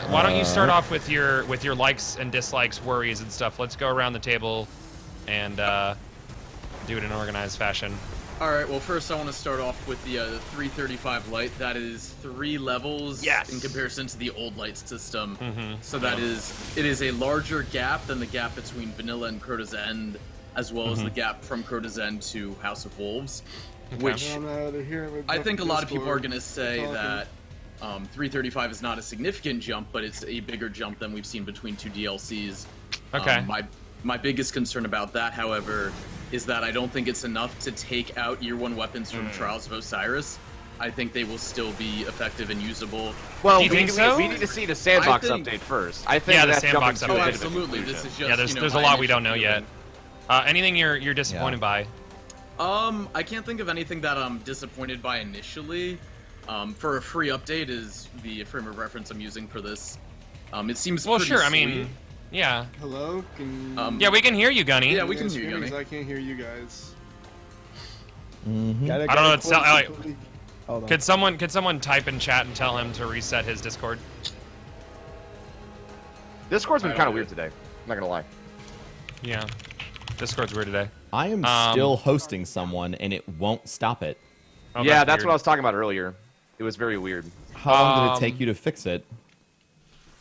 why don't you start off with your likes and dislikes, worries and stuff. Let's go around the table and do it in an organized fashion. All right. Well, first I want to start off with the 335 light. That is 3 levels in comparison to the old light system. So that it is a larger gap than the gap between Vanilla and Crota's End, as well as the gap from Crota's End to House of Wolves, which I think a lot of people are going to say that 335 is not a significant jump, but it's a bigger jump than we've seen between 2 DLCs. Okay. My biggest concern about that, however, is that I don't think it's enough to take out Year 1 weapons from Trials of Osiris. I think they will still be effective and usable. Well, we need to see the Sandbox update first. I think the Sandbox update. Oh, absolutely. This is just, there's a lot we don't know yet. Anything you're disappointed by? I can't think of anything that I'm disappointed by initially. For a free update is the frame of reference I'm using for this. It seems pretty sure. sweet. I mean, yeah. Hello? Yeah, we can hear you, Gunny. Yeah, we can hear you, Gunny. I can't hear you guys. I don't know. Could someone type in chat and tell him to reset his Discord? Discord's been kind of weird today. I'm not gonna lie. Yeah, Discord's weird today. I am still hosting someone, and it won't stop it. Oh, yeah, that's weird. what I was talking about earlier. It was very weird. How long did it take you to fix it?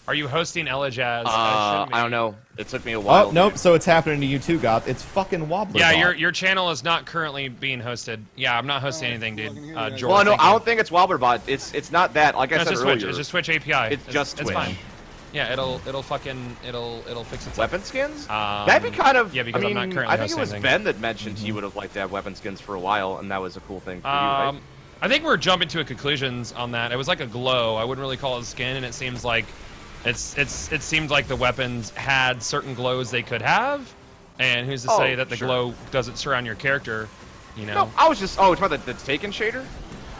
Are you hosting Ella Jazz? I don't know. It took me a while. Oh, nope. So it's happening to you too, Goth. It's fucking wobbly. Yeah, your channel is not currently being hosted. Yeah, I'm not hosting anything, dude. Jordan, well, no, I don't think it's Wobblerbot. It's not that. Like I said it's earlier. It's just Twitch API. It's just Twitch. It's fine. Yeah, it'll fix itself. Weapon skins? That'd be kind of. Yeah, because I mean, I'm not currently I think it was hosting Ben that mentioned he would have liked to have weapon skins for a while, and that was a cool thing for you, right? I think we're jumping to conclusions on that. It was like a glow. I wouldn't really call it skin, and it seems like it seemed like the weapons had certain glows they could have, and who's to say that the glow doesn't surround your character, you know? No, I was just it's about the Taken shader.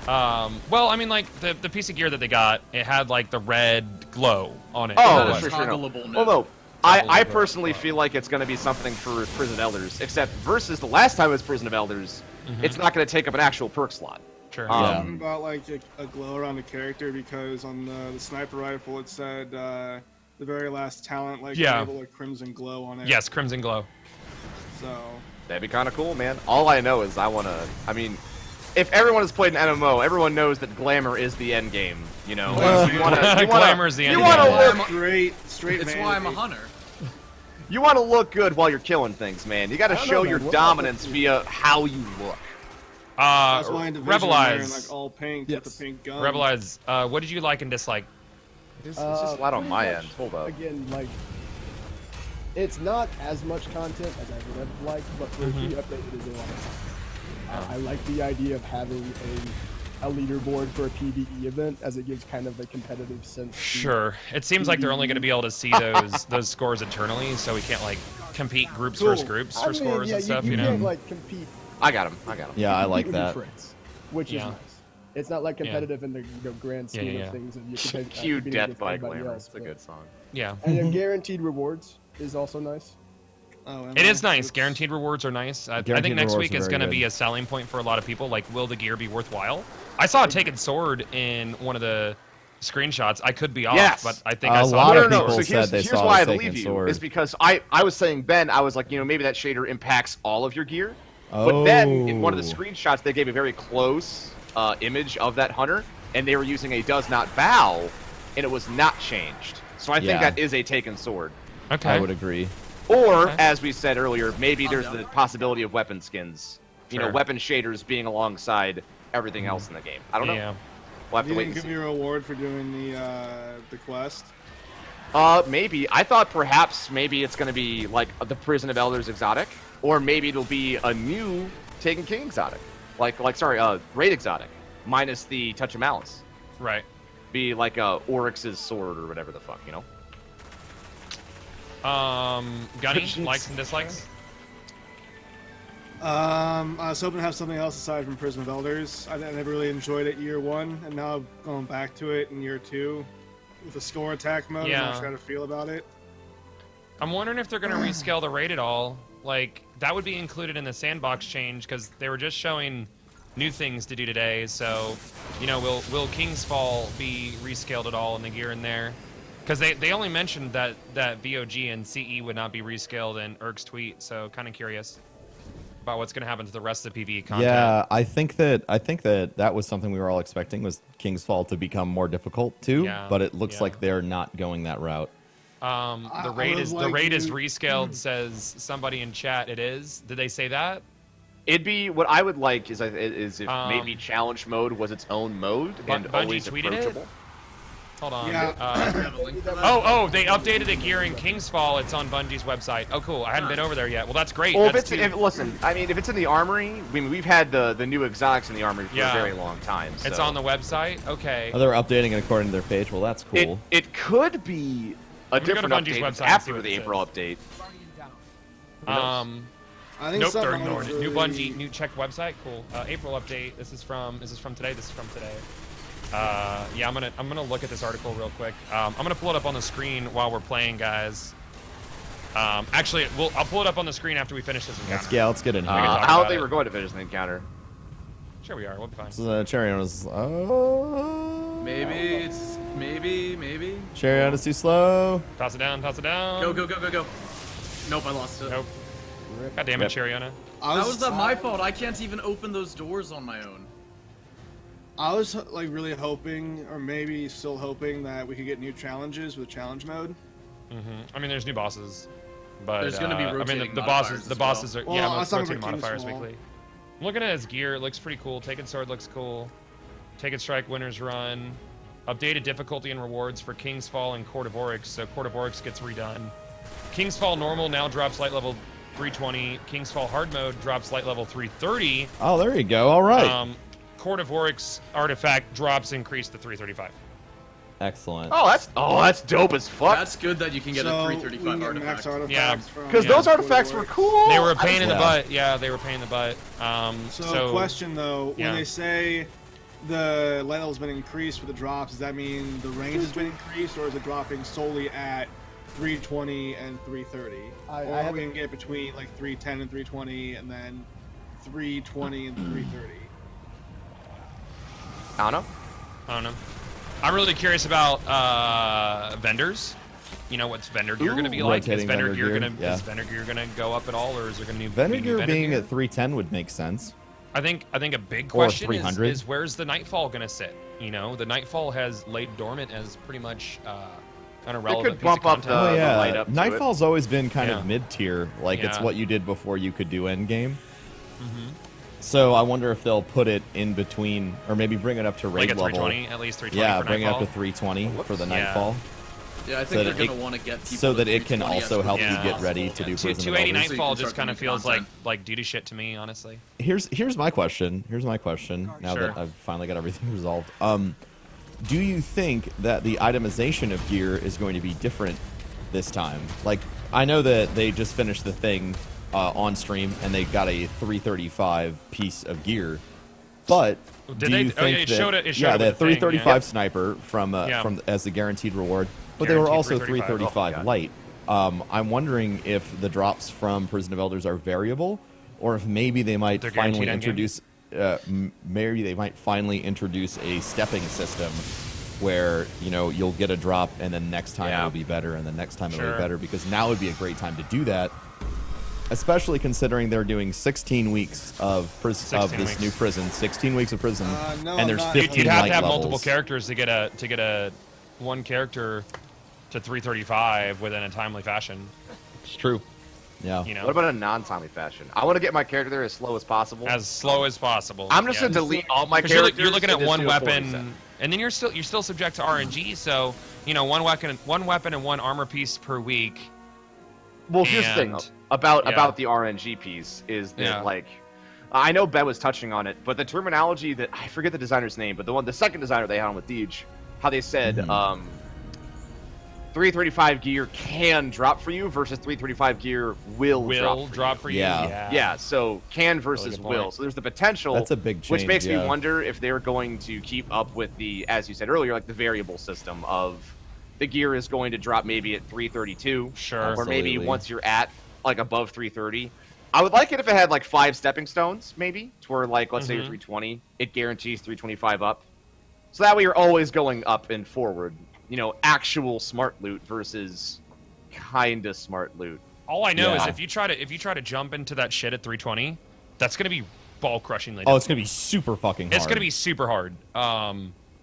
Well, I mean, like the piece of gear that they got, it had like the red glow on it. Oh, sure. No. Well, no, I personally feel like it's going to be something for Prison of Elders, except versus the last time it was Prison of Elders, it's not going to take up an actual perk slot. Sure. About like a glow around the character, because on the sniper rifle it said the very last talent enabled a crimson glow on it. Yes, crimson glow. So that'd be kind of cool, man. All I know is I mean, if everyone has played an MMO, everyone knows that glamour is the end game. You know, glamour is the end game. You want to look straight. It's why I'm a hunter. You want to look good while you're killing things, man. You got to show your dominance via how you look. Rebel Eyes. Like all pink with the pink gun. Rebel Eyes, what did you like and dislike? It's just flat on my end. Hold up. Again, like, it's not as much content as I would have liked, but for a free update, it is a lot of fun. I like the idea of having a leaderboard for a PvE event, as it gives kind of a competitive sense. Sure. It seems like they're only going to be able to see those scores internally, so we can't like compete groups versus groups for scores and stuff. You know, can't like compete. I got him. Yeah, I like that. Friends, which is nice. It's not like competitive in the grand scheme of things. And Cute Death by Glamour. It's a good song. Yeah. And then guaranteed rewards is also nice. It is nice. Guaranteed rewards are nice. I think next week is going to be a selling point for a lot of people. Like, will the gear be worthwhile? I saw a Taken Sword in one of the screenshots. I could be off, but I think I saw lot of no. people So said they here's saw why I a believe Taken you Sword. is because I was saying, Ben, I was like, maybe that shader impacts all of your gear. But then in one of the screenshots, they gave a very close image of that hunter, and they were using a does not bow, and it was not changed. So I think that is a Taken Sword. Okay. I would agree. Or, as we said earlier, maybe there's the possibility of weapon skins. You know, weapon shaders being alongside everything else in the game. I don't know. Yeah. We'll have to you wait didn't and give me a reward for doing the quest. Maybe. I thought perhaps maybe it's going to be like the Prison of Elders exotic, or maybe it'll be a new Taken King exotic. Raid exotic, minus the Touch of Malice. Right. Be like Oryx's sword or whatever the fuck, you know? Gunny, likes and dislikes? I was hoping to have something else aside from Prison of Elders. I never really enjoyed it year 1, and now I'm going back to it in year 2 with a score attack mode. I'm not sure how to feel about it. I'm wondering if they're going to rescale the raid at all. Like, that would be included in the Sandbox change, because they were just showing new things to do today. So, you know, will King's Fall be rescaled at all in the gear in there? Because they only mentioned that VOG and CE would not be rescaled in Erk's tweet, so kind of curious about what's going to happen to the rest of the PvE content. Yeah, I think that was something we were all expecting, was King's Fall to become more difficult too. Yeah, but it looks like they're not going that route. The raid is rescaled, says somebody in chat. It is. Did they say that? It'd be what I would like is if maybe challenge mode was its own mode and Bungie always tweeted approachable. it? Hold on. Yeah. They updated the gear in King's Fall. It's on Bungie's website. Oh, cool. I hadn't been over there yet. Well, that's great. Well, That's listen, I mean, if it's in the armory, we've had the new exotics in the armory for a very long time. So. It's on the website? Okay. Oh, they're updating it according to their page. Well, that's cool. It could be a different Bungie's update website after the April update. I think Nope, they're something ignoring it. honestly- New Bungie, new check website. Cool. April update. This is from today. This is from today. Yeah, I'm gonna look at this article real quick. I'm gonna pull it up on the screen while we're playing, guys. Actually, I'll pull it up on the screen after we finish this encounter. Let's get in here. talk I don't about think it. we're going to finish the encounter. Sure we are. We'll be fine. Cherryona's. Maybe. Cherryona's too slow. Toss it down. Toss it down. Go. Nope, I lost it. Nope. God damn it, Cheriona. How is that my fault? I can't even open those doors on my own. I was like really hoping, or maybe still hoping, that we could get new challenges with challenge mode. I mean, there's new bosses, but There's gonna be I mean, rotating the modifiers bosses as are well. yeah, Well, I most was talking rotating about King's modifiers Fall. weekly. I'm looking at his gear. It looks pretty cool. Taken Sword looks cool. Taken Strike Winner's Run. Updated difficulty and rewards for King's Fall and Court of Oryx, so Court of Oryx gets redone. King's Fall normal now drops light level 320. King's Fall hard mode drops light level 330. Oh, there you go. All right. Court of Oryx artifact drops increased to 335. Excellent. Oh, that's dope as fuck. That's good that you can get a 335 artifact. Yeah, because those artifacts were cool. They were a pain in the butt. Yeah, they were a pain in the butt. So question though, yeah. when they say the light level's been increased with the drops, does that mean the range has been increased, or is it dropping solely at 320 and 330? Or we can get between like 310 and 320, and then 320 and 330. I don't know. I'm really curious about vendors. You know, what's vendor gear going to be like? Is rotating vendor gear vendor going gear, to vendor gear going to go up at all, or is there going to be Vendor new gear vendor being gear? at 310 would make sense. I think a big Or question 300. is where's the Nightfall going to sit? You know, the Nightfall has laid dormant as pretty much an irrelevant could bump piece of up content. the light up to Nightfall's always been kind Yeah. of mid-tier. Like, it's Yeah. what you did before you could do endgame. So I wonder if they'll put it in between, or maybe bring it up to raid Like at level. 320, at least 320 Yeah, for bring it up Nightfall. to 320 for the Yeah. Nightfall. Yeah, I So think they're that going to it- want to get people so to that it can 320 also as help quickly you as get possible. ready to do Yeah. Prison 280 Elders. So you Nightfall can just start kind of to make feels content. like doo-doo shit to me, honestly. Here's my question. Now Sure. that I've finally got everything resolved. Do you think that the itemization of gear is going to be different this time? Like, I know that they just finished the thing on stream and they got a 335 piece of gear, but Did do they- you oh, think yeah, it that showed it yeah, with that the thing, 335 yeah. sniper from Yeah. as the guaranteed reward, but they were Guaranteed also 335. 335 light. I'm wondering if the drops from Prison of Elders are variable, or if maybe they might They're finally guaranteed introduce. Maybe they might finally introduce a stepping system where, you know, you'll get a drop and then next time Yeah. it'll be better and the next time it'll Sure. be better, because now would be a great time to do that, especially considering they're doing 16 weeks of 16 this weeks. new prison, 16 weeks of prison, No, and there's not- 15 You'd have light to have levels. multiple characters to get a one character to 335 within a timely fashion. It's true. Yeah. You know, What about a non-timely fashion? I want to get my character there as slow as possible. as slow as possible. I'm just yeah. gonna delete all my 'Cause characters. you're looking at and just one do a 40 set. weapon, and then you're still subject to RNG. So you know, one weapon and one armor piece per week. Well, here's the thing And- about the RNG piece is that Yeah. like I know Ben was touching on it, but the terminology that I forget the designer's name, but the second designer they had on with Deej, how they said 335 gear can drop for you versus 335 gear will drop for you. Yeah. Yeah, so can versus good point. will. So there's the potential. That's a big Which change, makes yeah. me wonder if they're going to keep up with the, as you said earlier, like the variable system of the gear is going to drop maybe at 332. Sure. Or maybe Absolutely. once you're at like above 330. I would like it if it had like 5 stepping stones, maybe, to where like let's say you're 320, it guarantees 325 up. So that way you're always going up and forward actual smart loot versus kinda smart loot. All I know is if you try to jump into that shit at 320, that's gonna be ball crushingly difficult. Oh, it's gonna be super fucking hard. It's gonna be super hard.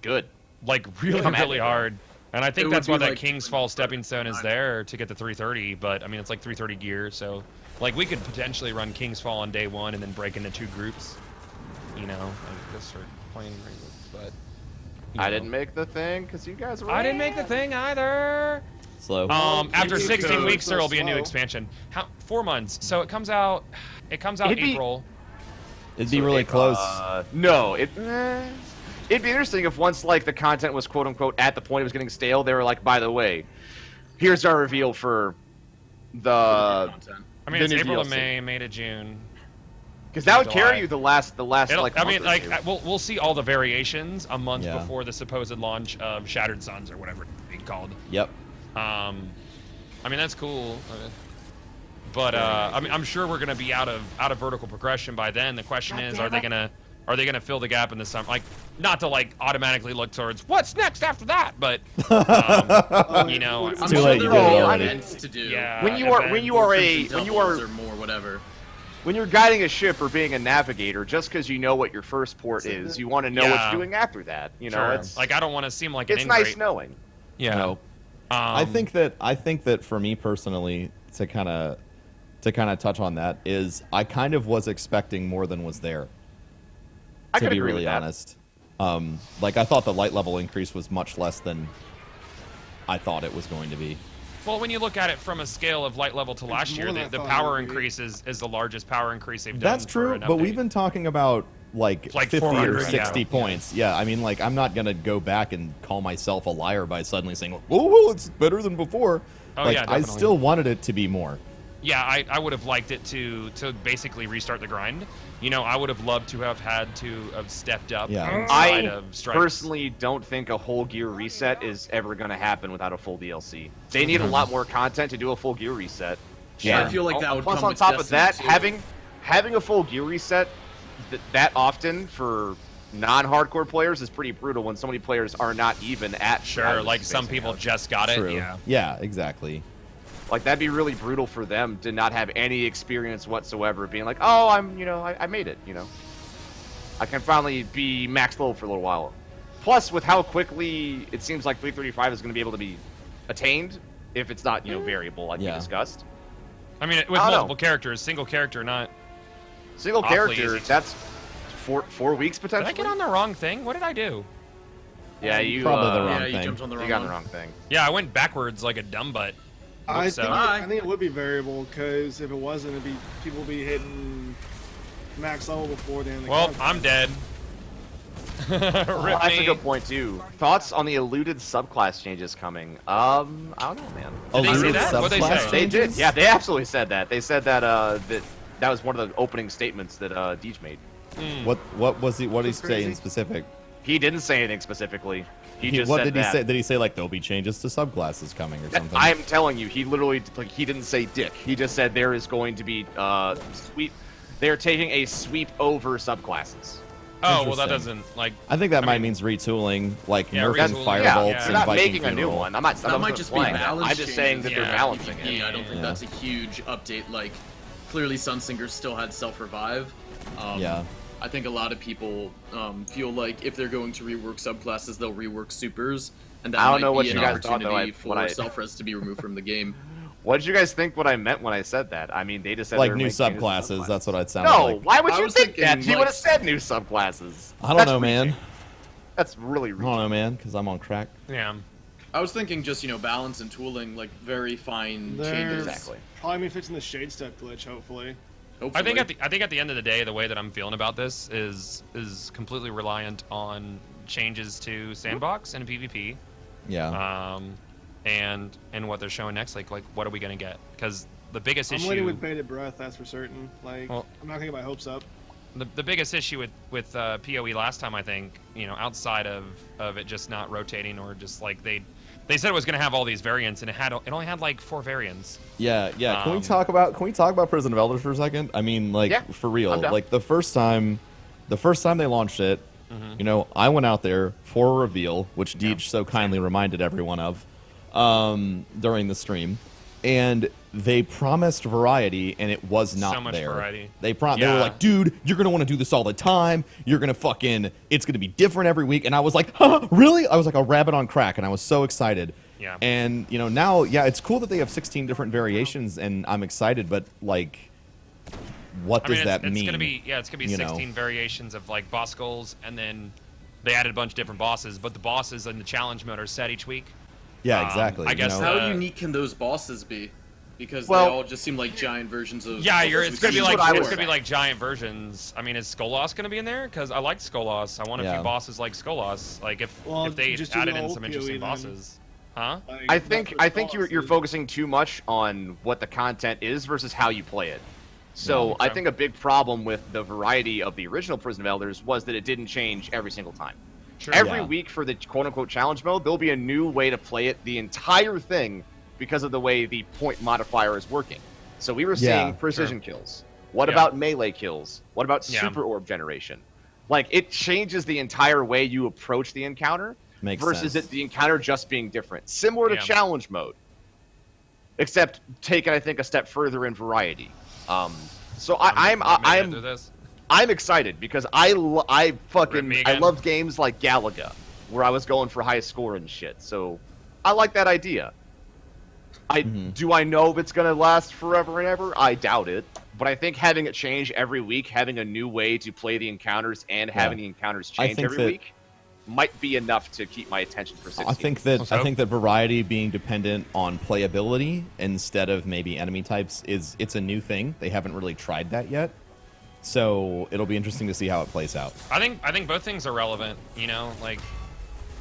Good. Like really hard. And I think that's why that like King's Fall stepping stone is there to get the 330. But I mean, it's like 330 gear, so like we could potentially run King's Fall on day 1 and then break into 2 groups. Like this for playing reasons. But I didn't make the thing because you guys were. I didn't make the thing either. Slow. After 16 weeks, there will be a new slow. expansion. 4 months. So it comes out. It comes out April. It'd be really close. No, it'd be interesting if once like the content was quote unquote at the point it was getting stale, they were like, by the way, here's our reveal for the. I mean, it's April to May, May to June. Because that would July. carry you the last like. I mean, month or two. we'll see all the variations a month before the supposed launch of Shattered Suns or whatever it's being called. Yep. I mean that's cool, but I mean I'm sure we're gonna be out of vertical progression by then. The question is, are they gonna fill the gap in the summer? Like, not to like automatically look towards what's next after that, but I'm too sure late, there you did it are already. events to do. Yeah, when you are or more whatever. When you're guiding a ship or being a navigator, just because you know what your first port is, you want to know what you're doing after that. It's like I don't want to seem like an it's ingrate. nice knowing. Yeah. No. I think that for me personally, to kind of touch on that, is I kind of was expecting more than was there. I To could be agree really with that. honest, like I thought the light level increase was much less than I thought it was going to be. Well, when you look at it from a scale of light level to last year, more than I the thought it power would be. increase is the largest power increase they've done. That's for true, an but we've update. been talking about like 50 or 400, 60 yeah. points. Yeah, I mean, like, I'm not going to go back and call myself a liar by suddenly saying, oh, well, it's better than before. Oh, like, yeah, I definitely. still wanted it to be more. Yeah, I would have liked it to basically restart the grind. I would have loved to have had to have stepped up Yeah. inside I of strikes. personally don't think a whole gear reset is ever going to happen without a full DLC. They need a lot more content to do a full gear reset. Yeah. I feel like that would Plus, come on with top of that, Destiny 2. having a full gear reset that often for non-hardcore players is pretty brutal when so many players are not even at. Sure, like some spacing people out. just got it. True. Yeah. Yeah, exactly. Like that'd be really brutal for them to not have any experience whatsoever, being like, oh, I made it. I can finally be max level for a little while. Plus, with how quickly it seems like 335 is going to be able to be attained, if it's not variable like we discussed. I mean, with I don't know. multiple characters, single character, not. Single Awfully character, easy. that's 4 weeks Did potentially. I get on the wrong thing? What did I do? Yeah, you Probably the wrong Yeah, you thing. jumped on the You wrong got one. the wrong thing. Yeah, I went backwards like a dumb butt. I So- think it would be variable because if it wasn't, people would be hitting max level before the end of the Well, contract. I'm dead. Oh, Rip that's a me. good point too. Thoughts on the eluded subclass changes coming? I don't know, man. Did they say Eluded that? What'd they subclass say? They did. changes? Yeah, they absolutely said that. They said that that was one of the opening statements that Deej made. What was he? What did he That's say crazy. in specific? He didn't say anything specifically. He just what said did he that. say? Did he say like there'll be changes to subclasses coming or something? I'm telling you, he literally he didn't say dick. He just said there is going to be sweep. They're taking a sweep over subclasses. Oh, well, that Interesting. doesn't, like... I think that I might mean- means retooling, like Yeah, nerfing retooling. fire Yeah, bolts yeah. They're and not Viking making a new funeral. one. I'm not. That might just be playing that. balance I'm just saying that changes. they're Yeah. balancing PvP, it. I don't think Yeah. that's a huge update. Like, clearly Sunsinger still had self-revive. Yeah. I think a lot of people feel like if they're going to rework subclasses, they'll rework supers, and that I don't might know what be you an guys thought, though, opportunity when I- for self-res to be removed from the game. What did you guys think? What I meant when I said that? I mean, they just said they Like were new making changes to subclasses. That's what I'd sound No, like. why would I you was think thinking, that? He like- would have said new subclasses. I don't That's know, man. reaching. That's really I don't reaching. know, man, because I'm on crack. Yeah. I was thinking just, balance and tooling, like very fine There's changes. Exactly. probably me fixing the shade step glitch, hopefully. Hopefully. I think at the end of the day, the way that I'm feeling about this is completely reliant on changes to Sandbox and PvP, Yeah. and what they're showing next. Like what are we gonna get? Because the biggest I'm issue, waiting with bated breath, that's for certain. Like, Well- I'm not gonna get my hopes up. the biggest issue with PoE last time, I think, outside of it just not rotating or just like they said it was gonna have all these variants and it only had like 4 variants. Yeah. Can we Um, talk about Prison of Elders for a second? I mean, like Yeah, for I'm real. down. Like the first time they launched it, You know, I went out there for a reveal, which Deej so kindly reminded everyone of during the stream, and they promised variety, and it was not so much there. variety. They were like, dude, you're going to want to do this all the time. You're going to it's going to be different every week. And I was like, huh, really? I was like a rabbit on crack, and I was so excited. Yeah. And, you know, now, yeah, it's cool that they have 16 different variations, and I'm excited, but, like, what does that mean? It's gonna be 16 variations of like boss goals, and then they added a bunch of different bosses. But the bosses in the challenge mode are set each week. Yeah, exactly. I guess how unique can those bosses be? Because they all just seem like giant versions of. Yeah, it's gonna be like giant versions. I mean, is Skolas gonna be in there? Because I like Skolas. I want a few bosses like Skolas. Like if they added in some interesting bosses. Huh? I think you're focusing too much on what the content is versus how you play it. So I think a big problem with the variety of the original Prison of Elders was that it didn't change every single time. Sure. Every week for the quote-unquote challenge mode, there'll be a new way to play it, the entire thing, because of the way the point modifier is working. So we were seeing precision kills. What about melee kills? What about super orb generation? Like, it changes the entire way you approach the encounter versus the encounter just being different. Similar to challenge mode, except taken, I think, a step further in variety. So I'm excited because I loved games like Galaga, where I was going for high score and shit. So I like that idea. Do I know if it's gonna last forever and ever? I doubt it. But I think having it change every week, having a new way to play the encounters, and having the encounters change every week, might be enough to keep my attention for 16. I think that variety being dependent on playability instead of maybe enemy types it's a new thing. They haven't really tried that yet. So it'll be interesting to see how it plays out. I think both things are relevant, you know, like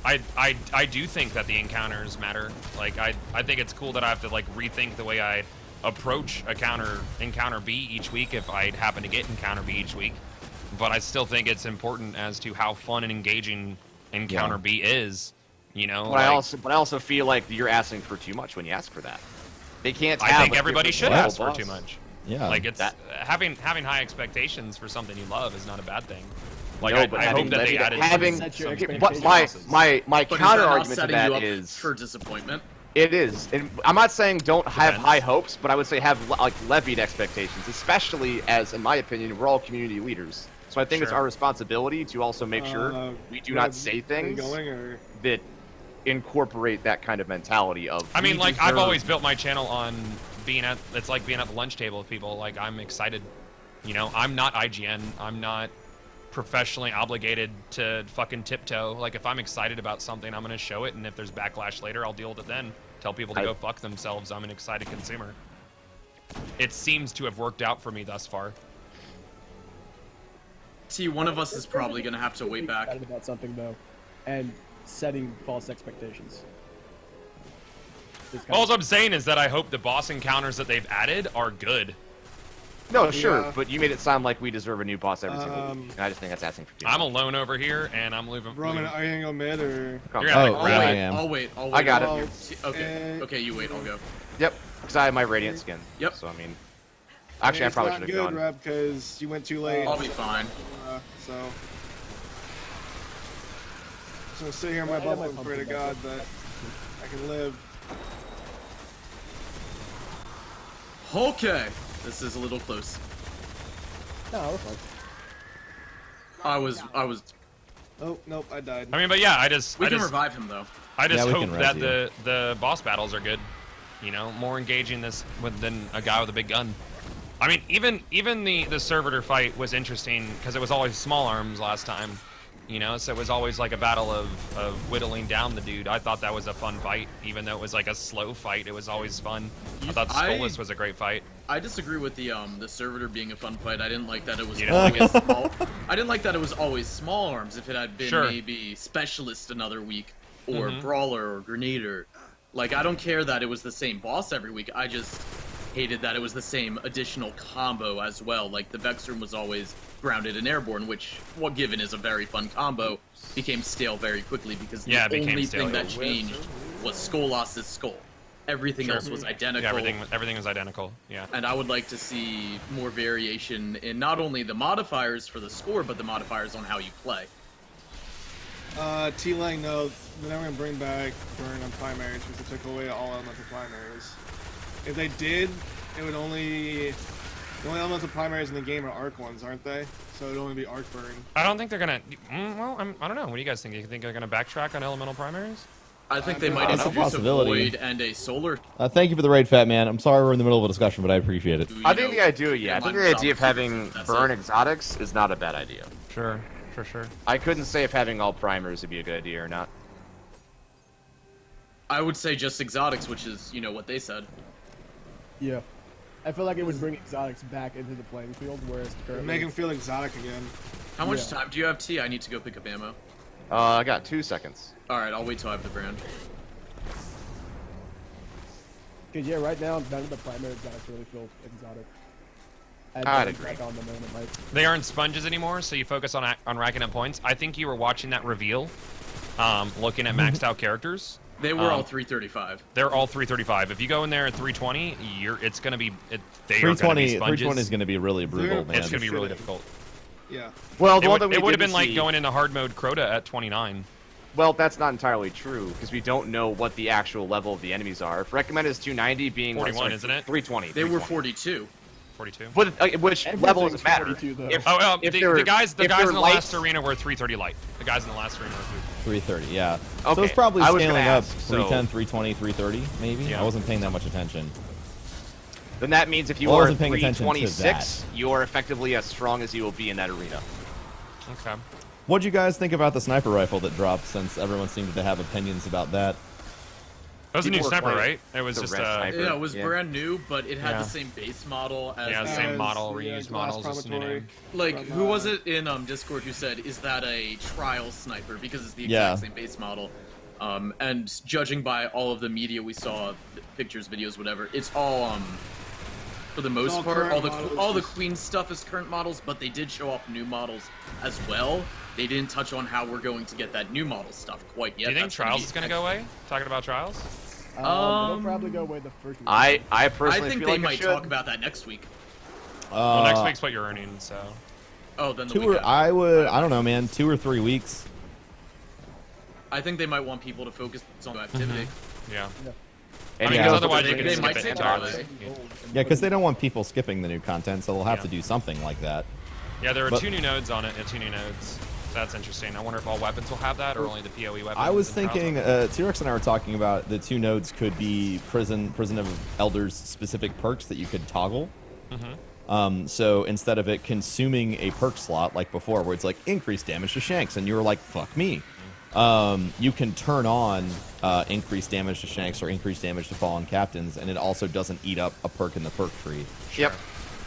I do think that the encounters matter. Like I think it's cool that I have to like rethink the way I approach encounter B each week if I happen to get encounter B each week. But I still think it's important as to how fun and engaging encounter B is, you know. But I also feel like you're asking for too much when you ask for that. They can't. I think everybody should ask for too much. Yeah. Like it's having high expectations for something you love is not a bad thing. Like no, I hope that they added my counter argument to that is for disappointment. It is, and I'm not saying don't have high hopes, but I would say have like levied expectations, especially as, in my opinion, we're all community leaders. So I think it's our responsibility to also make sure we do not say things that incorporate that kind of mentality of. I mean, like I've always built my channel on it's like being at the lunch table with people. Like I'm excited, you know. I'm not IGN. I'm not professionally obligated to fucking tiptoe. Like if I'm excited about something, I'm gonna show it, and if there's backlash later, I'll deal with it then. Tell people to go fuck themselves. I'm an excited consumer. It seems to have worked out for me thus far. See, one of us is probably gonna have to wait back. About something though, and setting false expectations. All I'm saying is that I hope the boss encounters that they've added are good. No, sure, but you made it sound like we deserve a new boss every single week. And I just think that's asking for too much. I'm alone over here, and I'm leaving. Roman, are you gonna go mid or? I am. I'll wait. I got it. Okay, you wait. I'll go. Yep, because I have my radiant skin. Yep. So I mean, actually, I probably should have gone. It's not good, Reb, because you went too late. I'll be fine. So sit here in my bubble and pray to God that I can live. Okay, this is a little close. No, we're fine. I was. Oh nope, I died. I mean, but yeah, We can revive him though. I just hope that the boss battles are good. You know, more engaging than a guy with a big gun. I mean, even the servitor fight was interesting because it was always small arms last time. You know, so it was always like a battle of whittling down the dude. I thought that was a fun fight, even though it was like a slow fight. It was always fun. I thought Skolas was a great fight. I disagree with the servitor being a fun fight. I didn't like that it was always small. I didn't like that it was always small arms. If it had been maybe specialist another week, or brawler or grenader, like I don't care that it was the same boss every week. I just hated that it was the same additional combo as well. Like the Vex room was always grounded and airborne, which, while given is a very fun combo, became stale very quickly because the only thing that changed was Skolas' skull. Everything else was identical. Yeah, everything was identical. Yeah. And I would like to see more variation in not only the modifiers for the score, but the modifiers on how you play. T-Lang, no, they're never going to bring back burn on primaries because they took away all elemental primaries. If they did, it would only... The only elemental primaries in the game are arc ones, aren't they? So it would only be arc burn. I don't think they're gonna. Well, I don't know. What do you guys think? You think they're gonna backtrack on elemental primaries? I think they might That's a introduce a possibility. void and a solar. Thank you for the raid, Fat Man. I'm sorry we're in the middle of a discussion, but I appreciate it. I think the idea, I think the idea of having That's burn it. exotics is not a bad idea. Sure, for sure. I couldn't say if having all primers would be a good idea or not. I would say just exotics, which is, what they said. Yeah. I feel like it would bring exotics back into the playing field, whereas currently... Make them feel exotic again. How much time do you have, T? I need to go pick up ammo. I got 2 seconds. Alright, I'll wait till I have the brand. Because, yeah, right now, none of the primary exotics really feel exotic. I'd agree. On them and it might... They aren't sponges anymore, so you focus on racking up points. I think you were watching that reveal, looking at maxed out characters. They were all 335. They're all 335. If you go in there at 320, it's gonna be. They 320, are gonna be sponges. 320 is going to be really brutal, man. It's gonna be really difficult. Yeah. Well, It would have been like going into hard mode Crota at 29. Well, that's not entirely true, because we don't know what the actual level of the enemies are. If recommended is 290, being 41, isn't it? 320. They were 320. 42. 42. But which level doesn't matter? 42, though. If, The guys if in they're the light- last arena were 330 light. The guys in the last arena were 330, yeah. So Okay, it's probably I was scaling gonna up ask, so- 310, 320, 330, maybe? Yeah. I wasn't paying that much attention. Then that means if you Well, I are wasn't paying attention to 326, you are effectively as strong as you will be in that arena. Okay. What'd you guys think about the sniper rifle that dropped, since everyone seemed to have opinions about that? That was a new People were sniper, playing right? It was the just red sniper. Yeah, it was Yeah. brand new, but it had Yeah. the same base model as Yeah, the, same As model, the, reused glass models. Just a new promontory. name. like, From, who was it in Discord who said, is that a trial sniper? Because it's the exact Yeah. same base model. And judging by all of the media we saw, pictures, videos, whatever, it's all, for the most all part, current all the models. Queen stuff is current models, but they did show off new models as well. They didn't touch on how we're going to get that new model stuff quite yet. Do you think That's Trials be is gonna go away? Talking about Trials? It'll probably go away the first week. I I personally think feel they like it might should. talk about that next week. Well, next week's what you're earning, so. Oh, then the 2 week or after. I don't know, man. 2 or 3 weeks. I think they might want people to focus on activity. Yeah. And I mean, you 'cause know, otherwise they- you can they skip might it say entirely. that. Yeah, because they don't want people skipping the new content, so they'll have Yeah. to do something like that. Yeah, there are But- 2 new nodes on it. 2 new nodes. That's interesting. I wonder if all weapons will have that, or only the PoE weapons. I was and Trials thinking, weapons. T-Rex and I were talking about the 2 nodes could be Prison of Elders specific perks that you could toggle. So instead of it consuming a perk slot like before, where it's like increased damage to Shanks, and you were like, fuck me. You can turn on increased damage to Shanks or increased damage to fallen captains, and it also doesn't eat up a perk in the perk tree. Yep.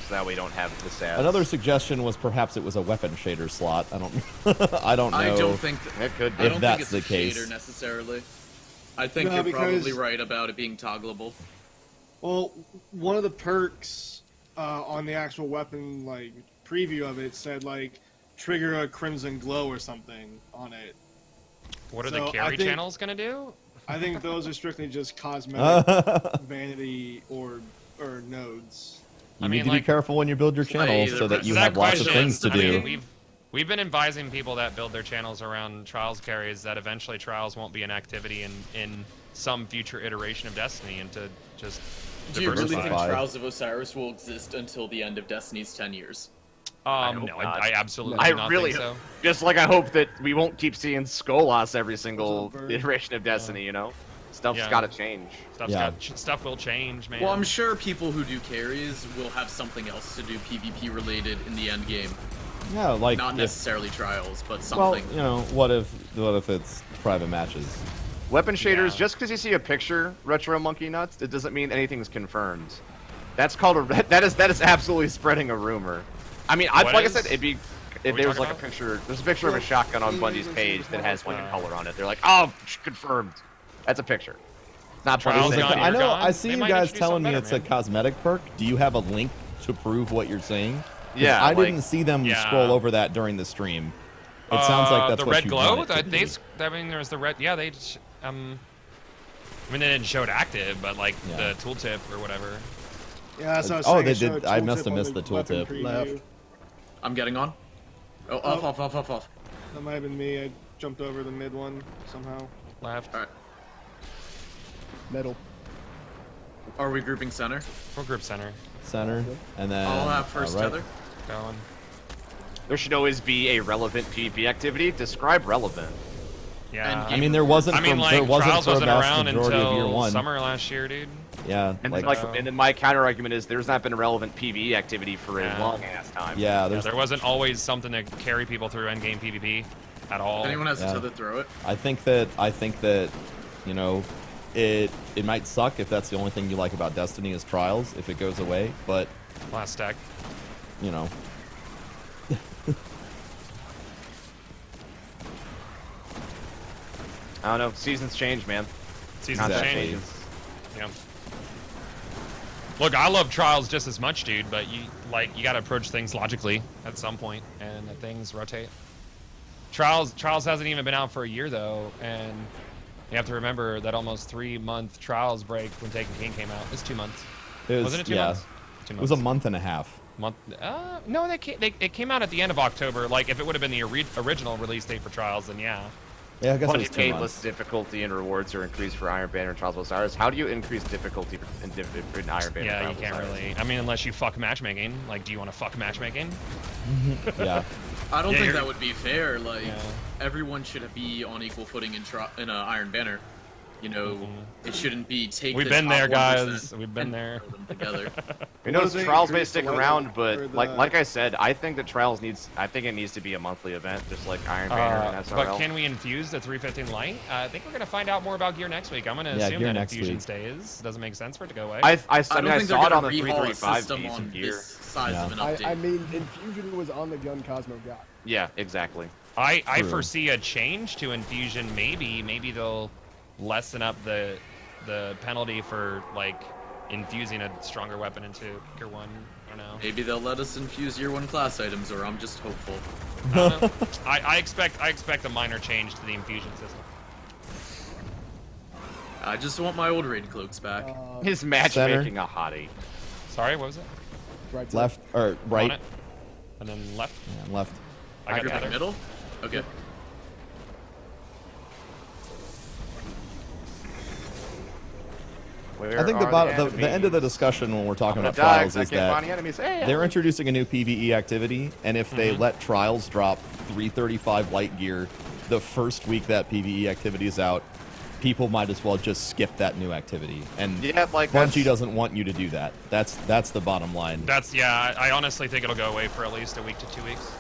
So that way we don't have the stats. Another suggestion was perhaps it was a weapon shader slot. I don't, I don't know. I don't think It could I be. don't that's think it's the a case. shader necessarily. I think No, you're because- probably right about it being toggleable. Well, one of the perks on the actual weapon like preview of it said like trigger a crimson glow or something on it. What are so the I carry think- channels gonna do? I think those are strictly just cosmetic vanity or nodes. You I need mean, to like- be careful when you build your channel either so that you So have lots of question things is, to I mean, do. we've been advising people that build their channels around Trials carries that eventually Trials won't be an activity in some future iteration of Destiny, and to just Do you really think Diversify. Trials of Osiris will exist until the end of Destiny's 10 years? hope no, not. I absolutely I do not really, think so. just like I hope that we won't keep seeing Skolas every single Bird. iteration of Destiny, you know? Stuff's Yeah. got to change. Stuff will change, man. Well, I'm sure people who do carries will have something else to do PvP related in the end game. Yeah, like Not if, necessarily Trials, but well, something. you know, what if it's private matches? Weapon shaders, Yeah. just because you see a picture, Retro Monkey Nuts, it doesn't mean anything's confirmed. That's called a that is absolutely spreading a rumor. I mean, What like is? I said, it'd be if we there was talking like a about? picture. There's a picture of a shotgun on Bundy's page that has like a color on it. They're like, oh, confirmed. That's a picture. It's not Trials Bundy's gone, page. I know. you're gone. I see They you might guys introduce telling me something it's better, a cosmetic perk. Do you have a link to prove what you're saying? 'Cause Yeah, I like- didn't see them Yeah. scroll over that during the stream. It sounds like that's the what red you glow. want it to be. I mean, there's the red. Yeah, they. I mean, they didn't show it active, but like Yeah. the tooltip or whatever. Yeah, that's what I was Oh, saying. they It showed did- a I must have tooltip on missed the weapon tooltip. preview. Left. I'm getting on. Oh, off. That might have been me. jumped over the mid one somehow. Left. All right. Middle. Are we grouping center? We'll group center. Center, and then I'll have first right. tether. Going. There should always be a relevant PvP activity. Describe relevant. Yeah. I mean, there wasn't. I mean, from, like, there wasn't Trials for a wasn't vast around majority of year until one. summer last year, dude. Yeah, And like, then, and then my counter argument is there's not been a relevant PvE activity for a long ass time. yeah, Yeah, there's. there wasn't always something to carry people through endgame PvP at all. If anyone has Yeah. a tether, throw it. I think that, you know, it might suck if that's the only thing you like about Destiny is Trials if it goes away, but Last stack. you know. I don't know. Seasons change, man. Seasons Content change. changes. Yeah. Look, I love Trials just as much, dude, but you gotta approach things logically at some point, and things rotate. Trials hasn't even been out for a year though, and you have to remember that almost 3-month Trials break when Taken King came out is 2 months. Wasn't it 2 yeah, months? 2 It was a months. month and a half. No, it came out at the end of October. Like, if it would have been the original release date for Trials, then yeah. Yeah, I guess it was Bungie 2 painless months. difficulty and rewards are increased for Iron Banner and Trials of Osiris. How do you increase difficulty in Iron Banner? Yeah, and you Trials of can't Osiris? really. I mean, unless you fuck matchmaking. Like, do you want to fuck matchmaking? Yeah. I don't Yeah, think you're- that would be fair. Like, Yeah. everyone should be on equal footing in Iron Banner. You know, it shouldn't be take. We've the been top there, 1% guys. We've been and there. throw them together. You know, What do they Trials may increase stick the light around, level but or the- like I said, I think that Trials needs. I think it needs to be a monthly event, just like Iron Banner and SRL. But can we infuse the 315 light? I think we're gonna find out more about gear next week. I'm gonna Yeah, assume gear that next infusion week. stays. Doesn't make sense for it to go away. I I don't mean, I think they're saw it on gonna the rehaul a 335 system piece on of gear. this size Yeah. of an update. I mean, Infusion was on the gun Cosmo got. Yeah, exactly. I True. foresee a change to infusion. Maybe they'll lessen up the penalty for like infusing a stronger weapon into gear 1. I don't know. Maybe they'll let us infuse year 1 class items, or I'm just hopeful. I don't know. I expect a minor change to the infusion system. I just want my old raid cloaks back. His matchmaking a hottie. Sorry, what was it? Right side. Left or On right? it? And then left. Yeah, left. I got Grouping tether. middle. Okay. Where I think the, are the end of the enemies? discussion when we're talking I'm about gonna die Trials 'cause I is can't that find the enemies. Hey, they're introducing a new PvE activity, and if Mm-hmm. they let Trials drop 335 light gear the first week that PvE activity is out, people might as well just skip that new activity. And Yeah, like Bungie doesn't want you to do that. That's the bottom line. I honestly think it'll go away for at least a week to 2 weeks.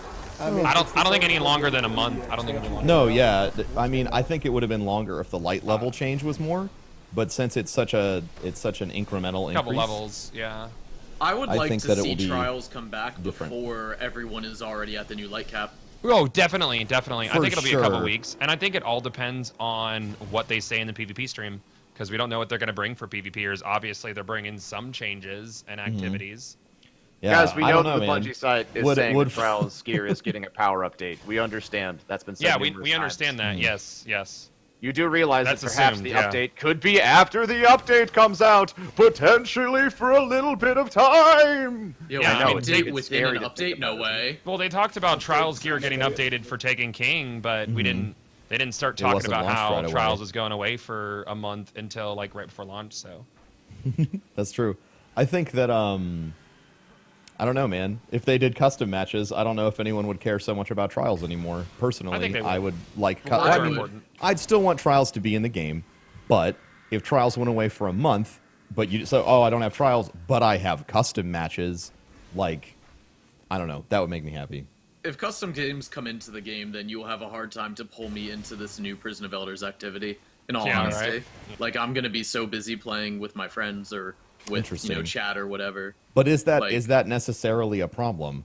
mean, I don't it's the think any same longer thing than a with month. the I don't think any longer. No, yeah. I mean, I think it would have been longer if the light level change was more, but since it's such an incremental Couple increase, levels, yeah. I would I like think to that it see will be Trials come back different. before everyone is already at the new light cap. Oh, definitely. I For think it'll be a couple sure. weeks, and I think it all depends on what they say in the PvP stream, because we don't know what they're going to bring for PvPers. Obviously, they're bringing some changes and activities. yeah, Guys, we I know don't that the man. Bungie site is Would- saying would- that Trials gear is getting a power update. We understand. That's been said Yeah, numerous we understand times. that. Yes. You do realize That's that perhaps assumed, the yeah. update could be after the update comes out, potentially for a little bit of time. Yo, Yeah, an I mean, update it's within scary an to think update? No about, way. Well, they talked about Trials gear getting updated for Taken King, but we didn't. They didn't start talking wasn't about launched how right away. Trials was going away for a month until like right before launch. So That's true. I think that I don't know, man. If they did custom matches, I don't know if anyone would care so much about Trials anymore. Personally, I think they would. I would like. Well, I I mean, would. I'd still want Trials to be in the game, but if Trials went away for a month, but I don't have Trials, but I have custom matches, like, I don't know, that would make me happy. If custom games come into the game, then you will have a hard time to pull me into this new Prison of Elders activity. In all Yeah, honesty, right. like I'm gonna be so busy playing with my friends or with Interesting. chat or whatever. But is that Like- that necessarily a problem?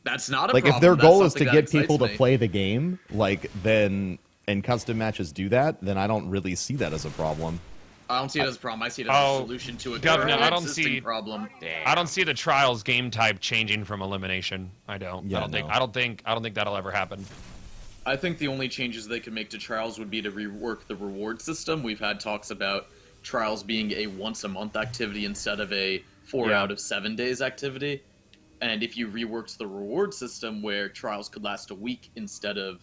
That's not a Like, problem. if their That's goal is to something get that people to excites me. play the game, like, then and custom matches do that, then I don't really see that as a problem. I don't see it as a problem. I see it as Oh, a solution to a Governor, current I don't existing see- problem. I don't see the Trials game type changing from elimination. I don't. Yeah, I don't think. no. I don't think that'll ever happen. I think the only changes they could make to Trials would be to rework the reward system. We've had talks about Trials being a once-a-month activity instead of a 4 out of 7 days activity. And if you reworked the reward system where Trials could last a week instead of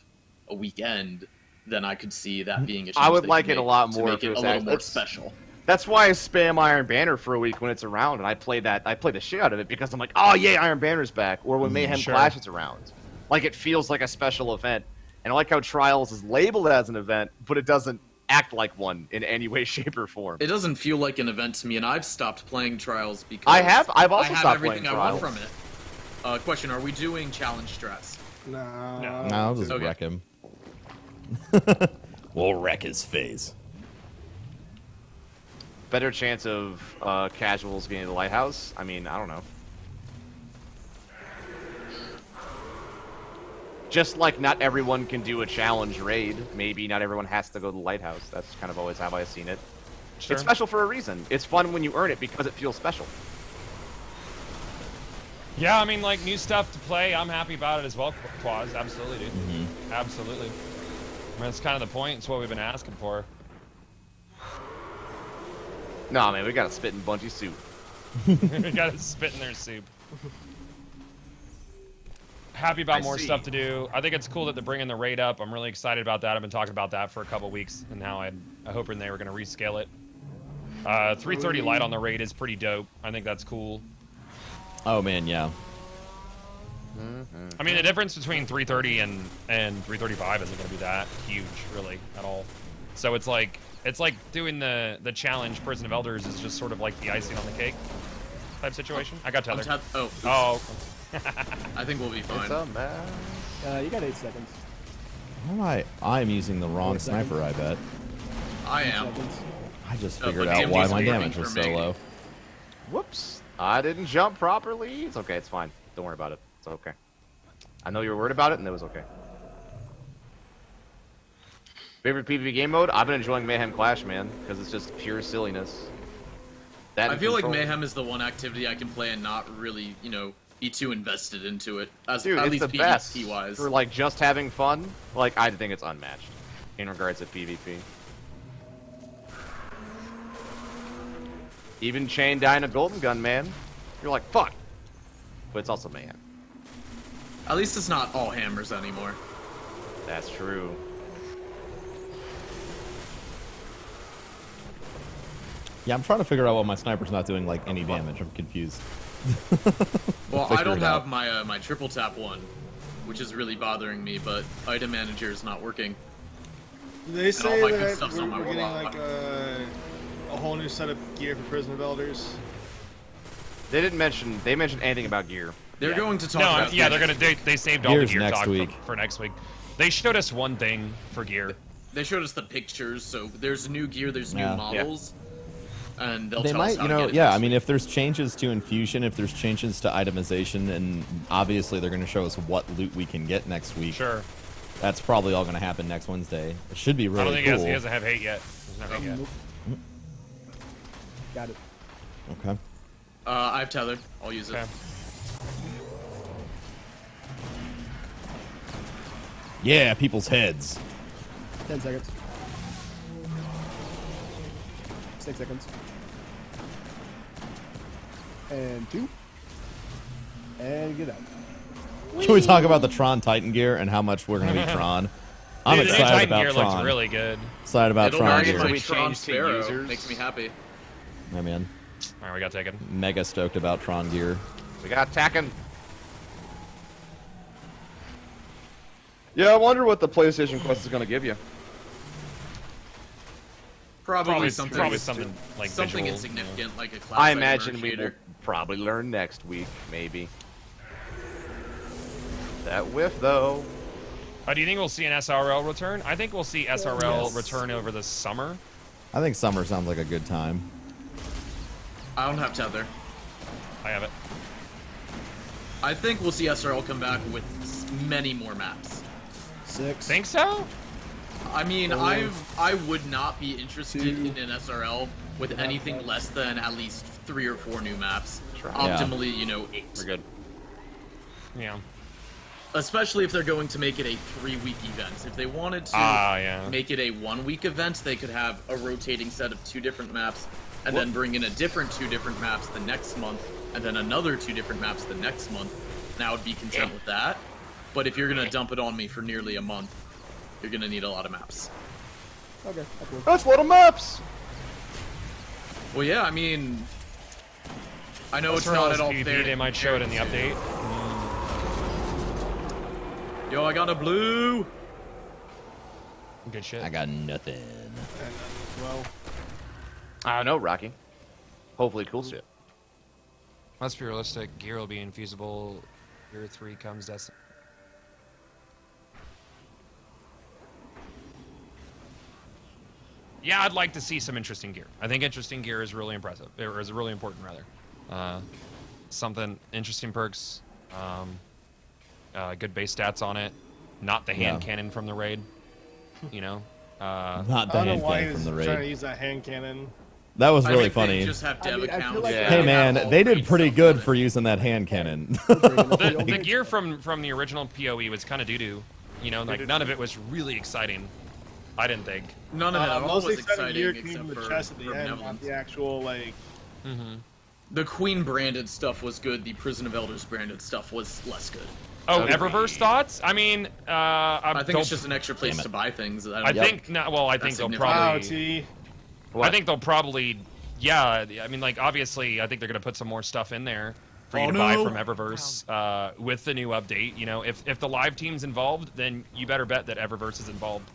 a weekend, then I could see that being a change. I would they like could it a make lot to more make if it it a was little actually- more special. That's why I spam Iron Banner for a week when it's around, and I play the shit out of it because I'm like, oh yay, Iron Banner's back. Or when Mayhem sure. Clash is around, like it feels like a special event. And I like how Trials is labeled as an event, but it doesn't act like one in any way, shape, or form. It doesn't feel like an event to me, and I've stopped playing Trials because I've also I have stopped everything playing I want Trials. from it. Question: are we doing challenge stress? No. No, I'll just Okay. wreck him. We'll wreck his face. Better chance of casuals getting the lighthouse? I mean, I don't know. Just like not everyone can do a challenge raid, maybe not everyone has to go to the lighthouse. That's kind of always how I've seen it. Sure. It's special for a reason. It's fun when you earn it because it feels special. Yeah, I mean, like, new stuff to play. I'm happy about it as well, Quaz. Absolutely, dude. Absolutely. I mean, that's kind of the point. It's what we've been asking for. Nah, man, we got to spit in Bungie soup. We gotta spit in their soup. Happy about I more see. stuff to do. I think it's cool that they're bringing the raid up. I'm really excited about that. I've been talking about that for a couple weeks, and now I'm hoping they were going to rescale it. 330 light on the raid is pretty dope. I think that's cool. Oh man, yeah. I mean, the difference between 330 and 335 isn't going to be that huge, really, at all. So it's like doing the challenge Prison of Elders is just sort of like the icing on the cake type situation. I got tether. Oh. I think we'll be fine. It's a mess. You got 8 seconds. I'm using the wrong 4 seconds. sniper, I bet. I am. Seconds. I just Oh, figured but out why DMD's my working damage was for so me. low. Whoops. I didn't jump properly. It's okay. It's fine. Don't worry about it. It's okay. I know you were worried about it, and it was okay. Favorite PvP game mode? I've been enjoying Mayhem Clash, man, because it's just pure silliness. That I and feel like Control. Mayhem is the one activity I can play and not really, be too invested into it. Dude, At it's least the best. PvP wise. For, like, just having fun, like, I think it's unmatched in regards to PvP. Even Chain dying a golden gun, man. You're like, fuck. But it's also Mayhem. At least it's not all hammers anymore. That's true. Yeah, I'm trying to figure out why my sniper's not doing like any damage. I'm confused. Well, Figure I don't it out. have my my triple tap one, which is really bothering me, but item manager is not working. They say all my good that stuff's on my we're getting warlock. like a whole new set of gear for Prison of Elders. They didn't mention, they mentioned anything about gear. They're Yeah. going to talk No, about yeah, gear. they saved all the Gear's gear next talk week. for next week. They showed us one thing for gear. They showed us the pictures, so there's new gear, there's new Yeah. models, and they'll They tell us might, how to get it yeah. next I mean, week. if there's changes to infusion, if there's changes to itemization, and obviously they're going to show us what loot we can get next week. Sure. That's probably all going to happen next Wednesday. It should be really I don't think cool. he doesn't have hate yet. He doesn't have hate yet. Nope. Got it. Okay. I have tether. I'll use it. Okay. Yeah, people's heads. 10 seconds. 6 seconds. And 2. And get out. Can we talk about the Tron Titan gear and how much we're going to be Tron? I'm Dude, the new excited Titan about gear Tron. looks really good. Excited about It'll Tron match gear. my We Tron changed to Sparrow. users. Makes me happy. I mean, All right, we got taken. mega stoked about Tron gear. We got attacking. Yeah, I wonder what the PlayStation Quest is going to give you. Probably something like something visual, insignificant, like a class I item imagine or we will shader. probably learn next week, maybe. That whiff, though. Do you think we'll see an SRL return? I think we'll see SRL Yes. return over the summer. I think summer sounds like a good time. I don't have tether. I have it. I think we'll see SRL come back with many more maps. 6. Think so? I mean, Four. I would not be interested 2. in an SRL with anything less than at least 3 or 4 new maps. Sure. Optimally, 8. We're good. Yeah. Especially if they're going to make it a 3-week event. If they wanted to Yeah. make it a 1-week event, they could have a rotating set of 2 different maps, and then bring in a different 2 different maps the next month, and then another 2 different maps the next month. And I would be content with that. But if you're gonna dump it on me for nearly a month, you're gonna need a lot of maps. Okay, Let's load 'em maps. Well, yeah, I mean, I know it's That's not at all PvP, fair. They might show it in the update. Yo, I got a blue. Good shit. I got nothing. And well, I don't know, Rocky. Hopefully cool shit. Let's be realistic. Gear will be infeasible. Gear 3 comes Destiny. Yeah, I'd like to see some interesting gear. I think interesting gear is really impressive. Or is really important, rather. Something interesting perks. Good base stats on it. Not the hand cannon from the raid. You know. Not the I don't hand know why cannon he's from the trying to raid. use that hand cannon. That was I really think they funny. just have dev I mean, I feel accounts. like Yeah. Hey that man, have all they did raid pretty stuff good on it. for using that hand cannon. The gear from the original PoE was kind of doo-doo. You know, like none of it was really exciting. I didn't think. None of it at all Most was exciting gear exciting came except from for the chest at the end, not Benevolence. the actual like. The Queen branded stuff was good. The Prison of Elders branded stuff was less good. Oh, Okay. Eververse thoughts? I mean, I think it's just an extra place to buy things. I think no. Well, I think they'll significant. Wow, probably. T. I think they'll probably. Yeah, I mean, like obviously, I think they're gonna put some more stuff in there for you to buy from Eververse with the new update. You know, if the live team's involved, then you better bet that Eververse is involved.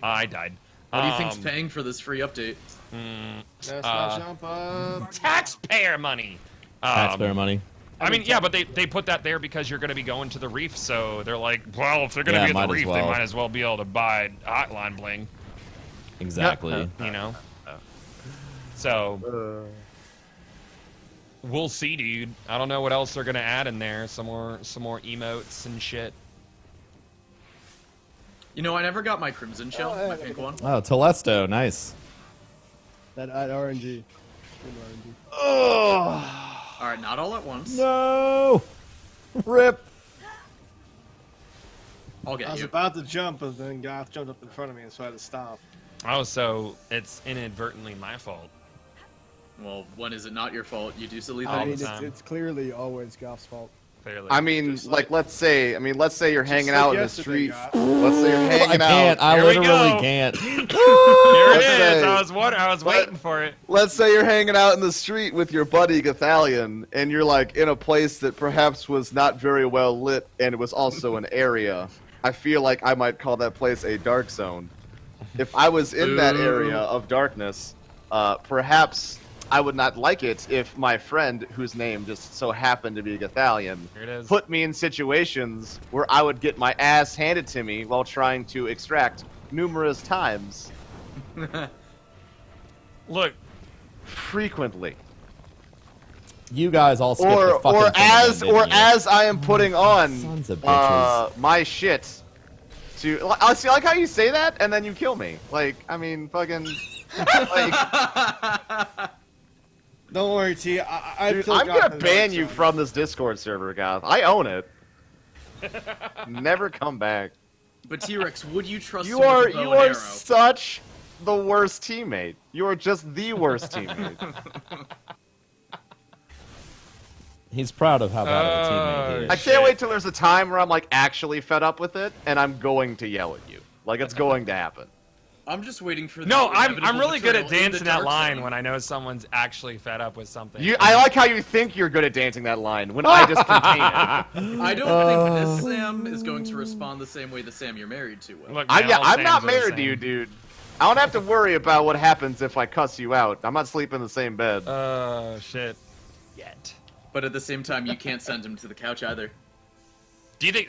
I died. What do you think's paying for this free update? Let's not jump up. Taxpayer money. Taxpayer money. I mean, yeah, but they put that there because you're going to be going to the reef, so they're like, well, if they're going to Yeah, be might at the as reef, well. they might as well be able to buy Hotline Bling, Exactly. you know? So, we'll see, dude. I don't know what else they're going to add in there. Some more emotes and shit. You know, I never got my Crimson Shell, Oh, yeah, my pink one. Oh, Telesto, nice. That RNG. Good RNG. All right, not all at once. No! Rip! I'll I get was you. about to jump, but then Goth jumped up in front of me, so I had to stop. Oh, so it's inadvertently my fault. Well, when is it not your fault? You do silly I mean, things. it's clearly always Goff's fault. Clearly. I mean, Just like, like- let's say you're hanging like out in the yesterday, street. Goth. Let's say you're I hanging can't. out. I Here we literally go. can't. Here it Let's is. say- I was waiting for it. Let's say you're hanging out in the street with your buddy Gathalion, and you're like in a place that perhaps was not very well lit, and it was also an area. I feel like I might call that place a dark zone. If I was in that area of darkness, perhaps I would not like it if my friend, whose name just so happened to be Gathalion, Here it is. put me in situations where I would get my ass handed to me while trying to extract numerous times. Look, Frequently. You guys all skip the fucking thing again, didn't you? as I am putting on Sons of bitches. my shit to I see, I like how you say that and then you kill me. Like, I mean, fucking like, Don't worry, T. I dude, killed I'm Goth gonna in the ban dark you zone. from this Discord server, Goth. I own it. Never come back. But T-Rex, would you trust You him are with a bow you and are arrow? such the worst teammate. You are just the worst teammate. He's proud of how bad of a teammate he I is. can't wait till there's a time where I'm like actually fed up with it and I'm going to yell at you. Like, it's going to happen. I'm just waiting for the no, I'm inevitable really good at betrayal in the dancing that dark line zone. when I know someone's actually fed up with something. I like how you think you're good at dancing that line when I just contain it. I don't think this Sam is going to respond the same way the Sam you're married to will. Look, I'm man, all not Sams are the married to same. you, dude. I don't have to worry about what happens if I cuss you out. I'm not sleeping in the same bed. Shit. Yet. But at the same time, you can't send him to the couch either. Do you think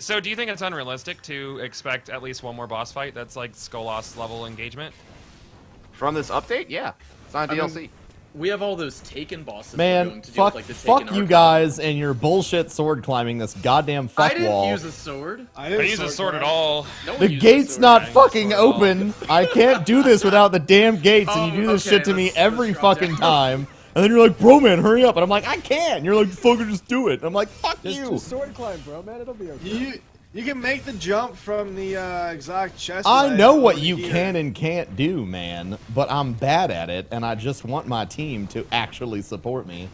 it's unrealistic to expect at least one more boss fight that's like Skolas level engagement? From this update, yeah. It's on I mean, DLC. We have all those Taken bosses we're Man, going to do fuck, with, like the fuck Taken you arc. guys and your bullshit sword climbing this goddamn fuck I didn't wall. use a sword. I use a sword at all. No one The uses gate's a sword. not I fucking sword at all. open. I can't do this without the damn gates, and you do this Oh, okay, shit to me let's every drop fucking down. time. And then you're like, bro, man, hurry up. And I'm like, I can't. And you're like, fucking just do it. And I'm like, fuck you. Just sword climb, bro, man. It'll be okay. You can make the jump from the exotic chest. I leg know what over you here. can and can't do, man, but I'm bad at it, and I just want my team to actually support me.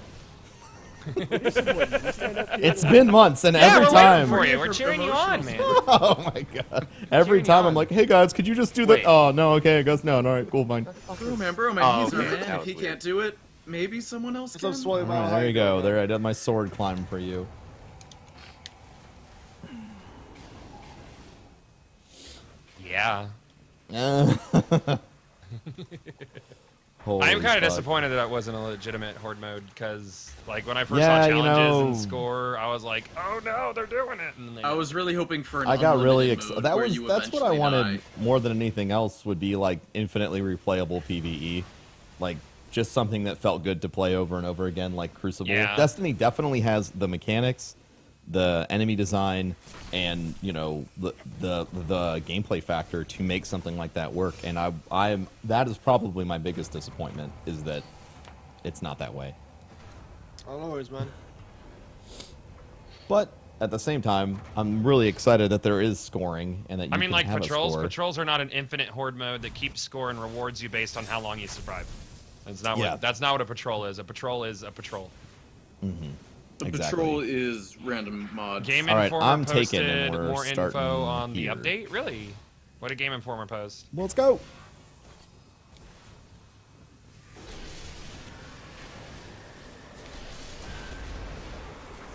It's been months, and every we're time. waiting for you. We're cheering you on, man. Oh my god! Every Cheering time you I'm on. like, "Hey guys, could you just do that?" Wait. Oh no, okay. It goes no. All right, cool, fine. Bro, man, Oh, he's our okay. man. That If he was weird. can't do it, maybe someone else So can. slowly All right, there you go. There, I did my sword climb for you. Yeah. Holy I am kind of fuck. disappointed that it wasn't a legitimate horde mode because, like, when I first Yeah, saw you challenges know- and score, I was like, "Oh no, they're doing it!" And then I was really hoping for an I got really unlimited excited. mode That where was you that's what I eventually wanted die. more than anything else would be like infinitely replayable PvE, like just something that felt good to play over and over again, like Crucible. Yeah. Destiny definitely has the mechanics, the enemy design, and you know the gameplay factor to make something like that work. And I am that is probably my biggest disappointment is that it's not that way. Oh, no worries, man. But at the same time, I'm really excited that there is scoring and that you I mean, can like have patrols. a score. Patrols are not an infinite horde mode that keeps score and rewards you based on how long you survive. That's not Yeah. what. That's not what a patrol is. A patrol is a patrol. The Exactly. patrol is random mods. Game All right, Informer I'm posted taking and we're more starting info on here. the update. Really? What did Game Informer post? Well, let's go.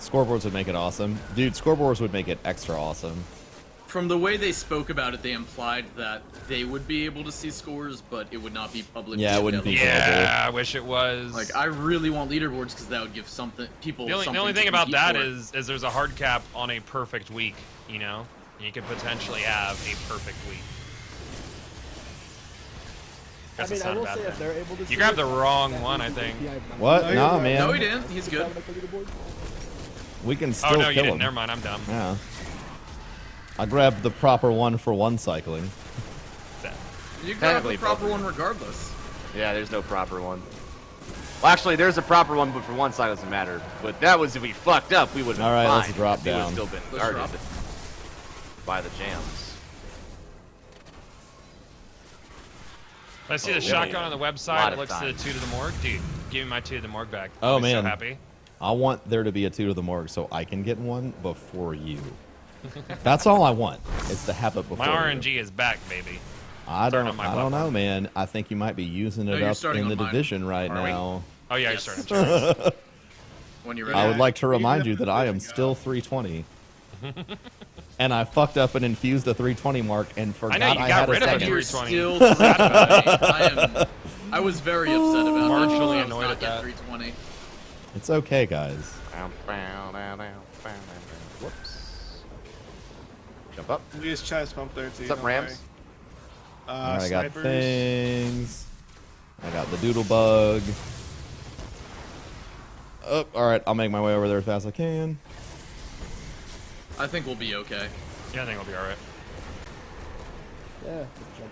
Scoreboards would make it awesome. Dude, scoreboards would make it extra awesome. From the way they spoke about it, they implied that they would be able to see scores, but it would not be public. Yeah, it wouldn't be Yeah, I wish it was. Like, I really want leaderboards because that would give people the only something thing to about compete that for. is there's a hard cap on a perfect week. You know, you could potentially have a perfect week. I Guess mean, it's I not a will bad say if thing. they're able to. You grabbed the see it, wrong that one, I means the think. API What? No, Nah, you're man. No, he didn't. He's good. Like the leaderboard. We can Oh still no, kill you didn't. him. Never mind. I'm dumb. Yeah. I grabbed the proper one for one cycling. You got Technically, the proper both. one regardless. Yeah, there's no proper one. Well, actually, there's a proper one, but for one side it doesn't matter. But that was if we fucked up, we would have been All right, fine. let's drop We would have down. still been Let's guarded drop. by the jams. I see the Oh, shotgun yeah. on the Lot website. It of looks to the time. 2 to the morgue. Dude, give me my 2 to the morgue back. Oh, I'll be so man. happy. I want there to be a 2 to the morgue so I can get one before you. That's all I want, is to have it before My you. RNG is back, baby. I Turn don't, on my I don't know, platform. man. I think you might be using No, it you're up starting in the on mine. division right Are we? now. Oh yeah, Yes. you're starting. When you're ready. I would like to you remind can you have that I am division, still 320. And I fucked up and infused the 320 mark and forgot know, you I got had a rid of it. second. You're 320. still 320. I was very upset about that. Marginally I was annoyed not at that. 320. It's okay, guys. Whoops. Jump up. We use chest pump there too. What's up, don't Rams? worry. Alright, I got Snipers. things. I got the doodle bug. Oh, alright, I'll make my way over there as fast as I can. I think we'll be okay. Yeah, I think we'll be alright. Yeah. just jump.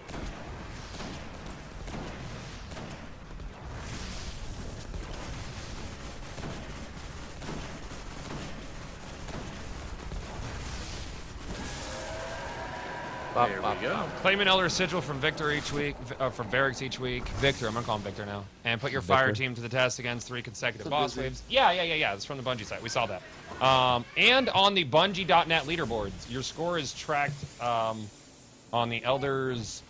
There we go. Claim an Elder Sigil from Victor each week, from Varix each week. Victor, I'm gonna call him Victor now. And put your fire Victor. team to the test against 3 consecutive So boss busy. waves. Yeah. It's from the Bungie site. We saw that. And on the Bungie.net leaderboards, your score is tracked on the Elders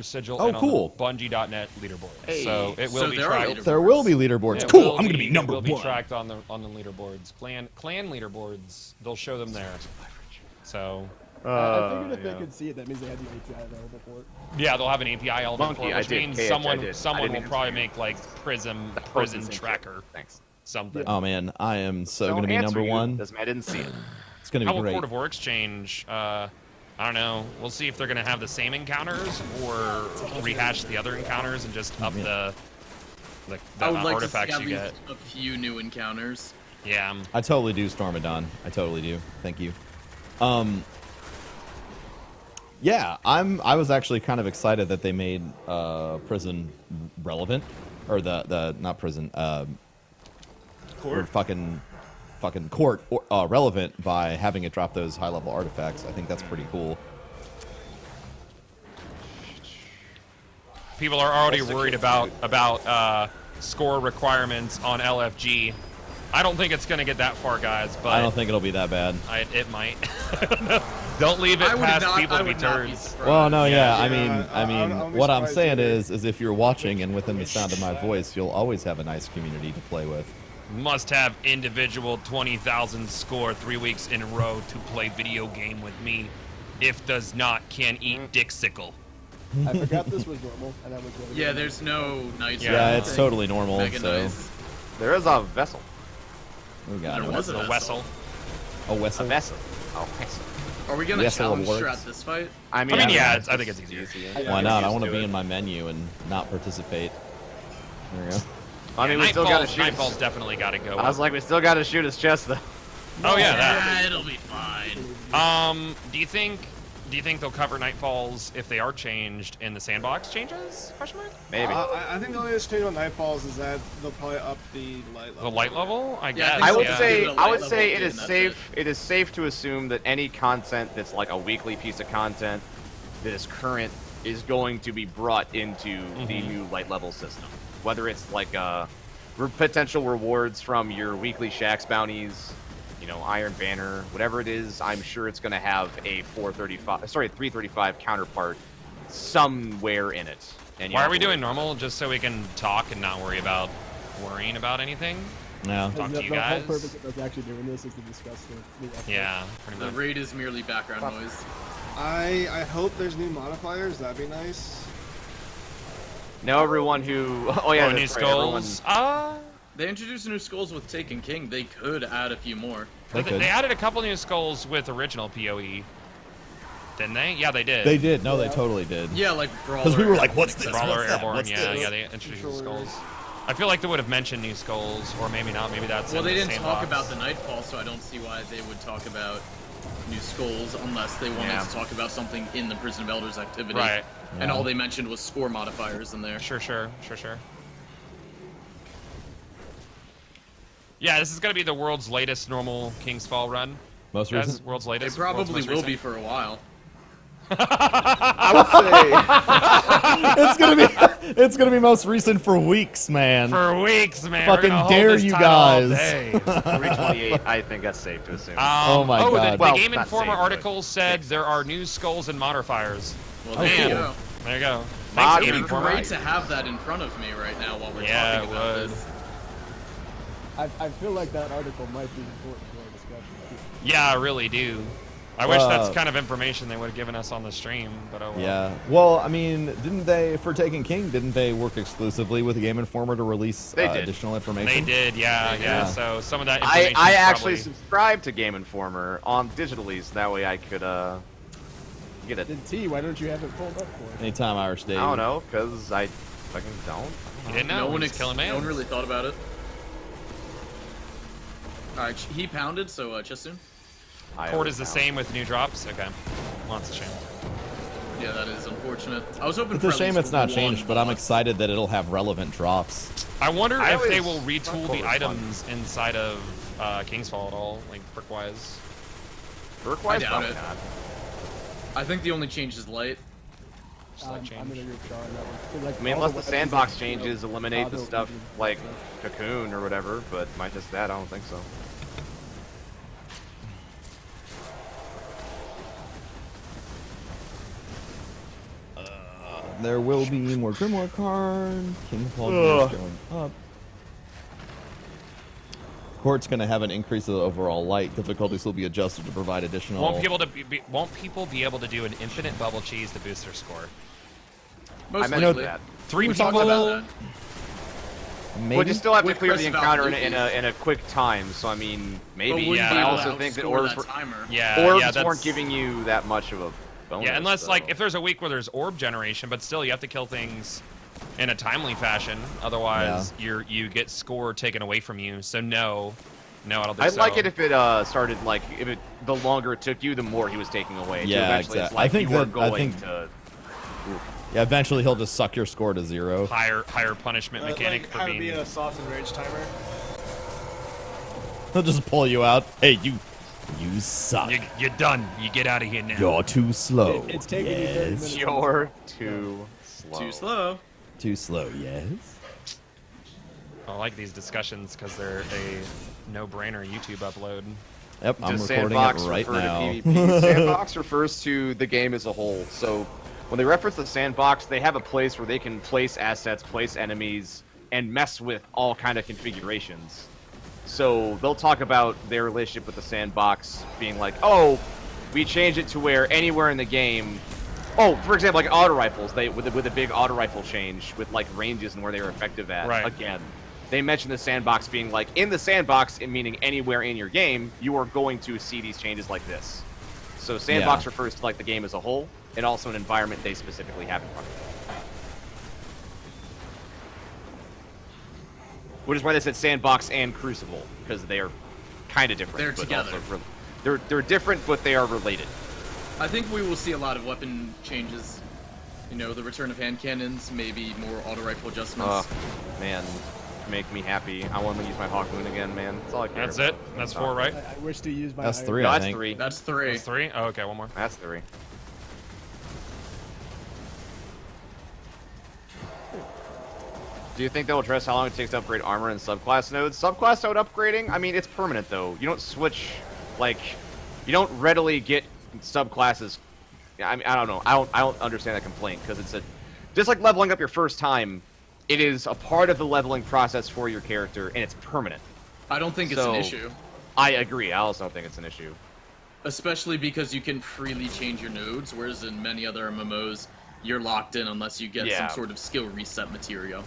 Sigil Oh, and cool. on the Bungie.net leaderboard. Hey. So it will So be there are tracked. leaderboards. There will be leaderboards. It Cool, will I'm gonna be number it will be one. tracked on the leaderboards. Clan leaderboards. They'll show them there. So I figured if they could see it, that means they had the API available for it. yeah, they'll have an API element Monkey, for it, I which did. means KH, I someone did. I someone didn't will even probably see it. make like prison Posted tracker Thanks. something. Oh man, I am so Don't gonna be answer number you. one. Doesn't matter. I didn't see it. It's gonna How be will great. Court of War Exchange? I don't know. We'll see if they're gonna have the same encounters or rehash the other encounters and just up the I would like to artifacts see at you get. least a few new encounters. Yeah. I totally do, Stormadon. I totally do. Thank you. Yeah, I was actually kind of excited that they made prison relevant, or the not prison, or fucking court relevant by having it drop those high level artifacts. I think that's pretty cool. People are already worried about score requirements on LFG. I don't think it's gonna get that far, guys. But I don't think it'll be that bad. It might. Don't leave it past people to be not be turds. surprised. Well, no, yeah. Yeah, I mean, I wouldn't be what I'm surprised saying either. is if you're watching and within the sound of my voice, you'll always have a nice community to play with. Must have individual 20,000 score 3 weeks in a row to play video game with me. If does not, can eat dixicle. I forgot this was normal, and I was really Yeah, there's no nice. Yeah, it's totally normal. Mega So, nice. There is a vessel. we got There it. was The a Wessel. A A vessel. vessel. Oh, vessel. Are we gonna Yes, it challenge works. Strat this fight? I mean, Yeah, I think it's easier. Why not? I want to to be it. in my menu and not participate. There we go. I mean, we still gotta shoot. Nightfall's definitely got to go. I was like, we still gotta shoot his chest though. oh yeah, that. It'll be fine. Do you think they'll cover Nightfalls if they are changed in the Sandbox changes? Question mark. Maybe. I think the only change on Nightfalls is that they'll probably up the light level. The light level, I Yeah, guess. I I would yeah. say Give it a I would light say level it is and that's safe. It is safe to assume that any content that's like a weekly piece of content that is current is going to be brought into the new light level system. Whether it's like potential rewards from your weekly Shax bounties, you know, Iron Banner, whatever it is, I'm sure it's going to have a 335 counterpart somewhere in it. And you Why have are we to doing worry about normal? Just so we can talk and not worrying about anything? Yeah. Talk to the you whole guys. purpose of us actually doing this is to discuss the update. Yeah, pretty The much. raid is merely background noise. I hope there's new modifiers. That'd be nice. it. Know everyone who. Oh yeah, new that's right, everyone- skulls. They introduced new skulls with Taken King. They could add a few more. They could. They added a couple new skulls with original PoE. Didn't they? Yeah, they did. They did. No, they totally did. Yeah, like Brawler. Because we were like, what's this? Brawler, What's that? Airborne, What's yeah, this? yeah, they introduced new Controller. skulls. I feel like they would have mentioned new skulls, or maybe not. Maybe that's Well, in they the didn't Sandbox. talk about the Nightfall, so I don't see why they would talk about new skulls unless they wanted Yeah. to talk about something in the Prison of Elders activity. Right. And Yeah. all they mentioned was score modifiers in there. Sure. Yeah, this is gonna be the world's latest normal King's Fall run. Most Guys, recent. world's They latest. probably world's most will be recent. for a while. I would say. It's gonna be most recent for weeks, man. For weeks, man. Fucking We're gonna hold dare this you title all guys. day. 328. I think that's safe to assume. Oh my God. The Well, Game not Informer safe, but article said there are new skulls and modifiers. Well, Oh, there you cool. go. There you go. Mod- Thanks, Game It'd be Informer. great to have that in front of me right now while we're Yeah, talking it about would. this. I feel like that article might be important to our discussion. Yeah, I really do. I wish that's Well- kind of information they would have given us on the stream, but oh well. Yeah. Well, I mean, didn't they, for Taken King, didn't they work exclusively with the Game Informer to release They did. additional They information? did, yeah. Yeah. So some of that I information actually probably... subscribed to Game Informer on digitally, so that way I could get it. Then T, why don't you have it pulled up for us? Anytime Irish Dave. I don't know, because I fucking don't. You didn't know? No one, He's killing man. no one really thought about it. Alright, he pounded, so just soon. I Port always is the found. same with new drops? Okay. Well, that's a shame. Yeah, that is unfortunate. I was hoping It's for a at shame least it's not one changed, but I'm boss. excited that it'll have relevant drops. I wonder I if they always will retool thought the it was items inside of King's Fall at all, like brick-wise. Turquoise? I doubt Probably it. not. I think the only change is light. Just like I'm change. gonna agree with Char on that one. 'Cause, like, I mean, all unless the weapons sandbox that, you know, changes eliminate the auto stuff vision, like so- Cocoon or whatever, but minus that, I don't think so. There will be more Grimoire cards. King Paul is going up. Court's going to have an increase of the overall light. Difficulties will be adjusted to provide additional. Won't people be able to do an infinite bubble cheese to boost their score? Most I meant likely. that. Three We people. talked about that. Maybe. But you still have to With clear the Press encounter Valve in a quick time, so I mean, But maybe. would Yeah. you be I able also to think that outscore orbs, that were, timer? Yeah, orbs yeah, that's... weren't giving you that much of a bonus. Yeah, unless, so. like, if there's a week where there's orb generation, but still you have to kill things in a timely fashion. Otherwise, you get score taken away from you. So no, I don't think I'd so. like it if it started, like, the longer it took you, the more he was taking away. So Yeah, eventually it's exactly. like I think you were that- I going think- to... Yeah, eventually he'll just suck your score to 0. higher punishment mechanic like, for have it be being. a soft and rage timer. He'll just pull you out. Hey, you suck. You're done. You get out of here now. You're too slow. It's taking you 30 yes. minutes. You're too slow. Too slow. Too slow, yes. I like these discussions because they're no-brainer YouTube upload. Yep, I'm Does recording Sandbox it right refer now. to PvP? Sandbox refers to the game as a whole. So when they reference the Sandbox, they have a place where they can place assets, place enemies, and mess with all kind of configurations. So they'll talk about their relationship with the Sandbox being like, oh, we changed it to where anywhere in the game. Oh, for example, like auto rifles, with a big auto rifle change with like ranges and where they are effective at. Right. Again, they mentioned the Sandbox being like in the Sandbox, meaning anywhere in your game, you are going to see these changes like this. So Sandbox refers to like the game as a whole, and also an environment they specifically have in front of them. Which is why they said Sandbox and Crucible, because they are kind of different. They're but together. Also they're different, but they are related. I think we will see a lot of weapon changes. You know, the return of hand cannons, maybe more auto rifle adjustments. Man, make me happy. I want to use my Hawk Moon again, man. That's all I care That's about. it? That's 4, right? I wish to use my. That's iron- 3, No, I that's think. 3. That's 3. That's 3? Oh, okay, one more. That's 3. Do you think they'll address how long it takes to upgrade armor in subclass nodes? Subclass node upgrading? I mean, it's permanent, though. You don't switch, like, you don't readily get subclasses. I mean, I don't know. I don't understand that complaint, because it's just like leveling up your first time, it is a part of the leveling process for your character, and it's permanent. I don't think it's an issue. I agree. I also don't think it's an issue. Especially because you can freely change your nodes, whereas in many other MMOs, you're locked in unless you get some sort of skill reset material.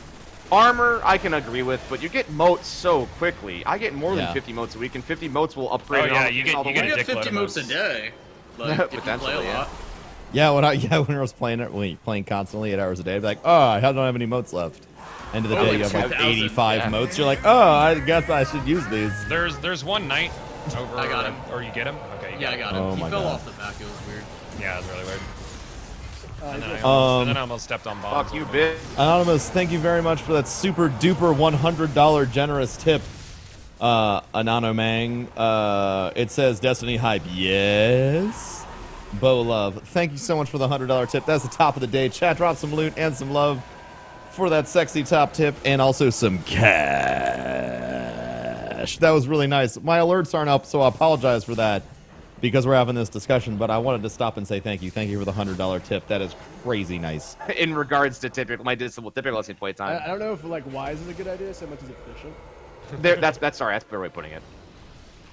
Armor, I can agree with, but you get motes so quickly. I get more than 50 motes a week, and 50 motes will upgrade. Oh, yeah, you get all the you get way. a You get dickload 50 of motes a motes. day. Like, if you play a Potentially, yeah. lot. Yeah, when I was playing constantly 8 hours a day, I'd be like, oh, I don't have any motes left. End of the Oh, day, like you have like 2,000. 85 Yeah. motes. You're like, oh, I guess I should use these. There's one knight over. I got him. Or you get him? Okay. You Yeah, I got him. Oh He my fell God. off the back. It was weird. Yeah, it's really weird. And then, Um, I almost stepped on bombs. Fuck you, bitch. Anonymous, thank you very much for that super duper $100 generous tip. Anonomang. It says Destiny Hype. Yes. Bo Love. Thank you so much for the $100 tip. That's the top of the day. Chat, drop some loot and some love for that sexy top tip, and also some cash. That was really nice. My alerts aren't up, so I apologize for that because we're having this discussion, but I wanted to stop and say thank you. Thank you for the $100 tip. That is crazy nice. In regards to typical let's say play I time. don't know if like wise is a good idea so much as efficient. That's a better way of putting it.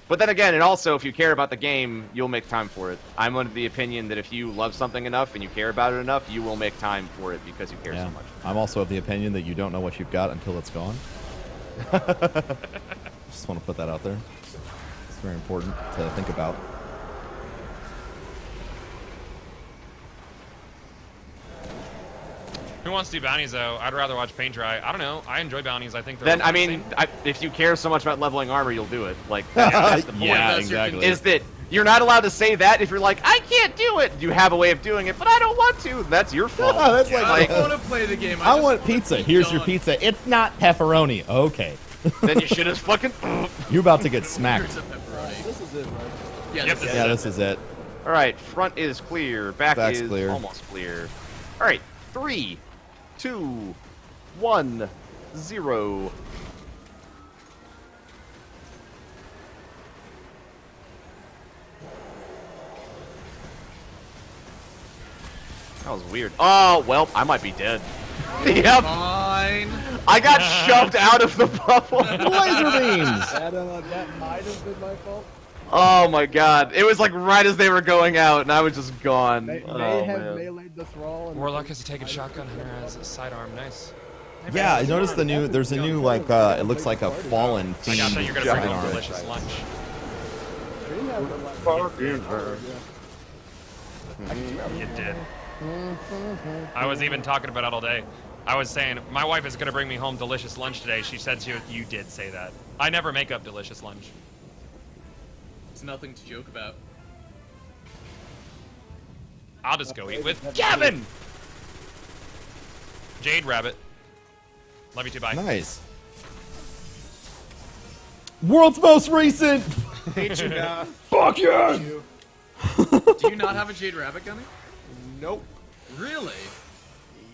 But then again, and also, if you care about the game, you'll make time for it. I'm under the opinion that if you love something enough and you care about it enough, you will make time for it because you care so much. I'm also of the opinion that you don't know what you've got until it's gone. Just want to put that out there. It's very important to think about. Who wants to do bounties though? I'd rather watch paint dry. I don't know. I enjoy bounties. I think they're Then, I mean, relaxing. if you care so much about leveling armor, you'll do it. Like, that's the point. Yeah, That's your exactly. Is that you're not allowed to say that if you're like, I can't do it. You have a way of doing it, but I don't want to. That's your fault. That's I like, don't want to play the game. I just want wanna pizza. keep Here's your going. pizza. It's not pepperoni. Okay. Then you should have fucking. You're about to get Here's smacked. a pepperoni. This is it, right? Yeah, Yep, this is this Yeah, this is it. All right, front is clear. Back's is clear. almost clear. All right, 3, 2, 1, 0. That was weird. Oh, well, I might be dead. Yep, fine. I got shoved out of the bubble. Laser beams. That might have been my fault. Oh my god. It was like right as they were going out, and I was just gone. They Oh, may have man. meleeed the thrall. And Warlock has a taken shotgun. Hunter has a sidearm. Nice. Yeah, I noticed the new. There's a new like. It looks like a fallen I got that. You're themed gonna bring home sidearm. delicious lunch. Stream has been like, You did. I was even talking about it all day. I was saying my wife is gonna bring me home delicious lunch today. She said you did say that. I never make up delicious lunch. It's nothing to joke about. I'll just go eat with Gavin. Jade Rabbit. Love you too. Bye. Nice. World's most recent. Hate you now. Fuck yeah. Do you not have a Jade Rabbit gunny? Nope. Really?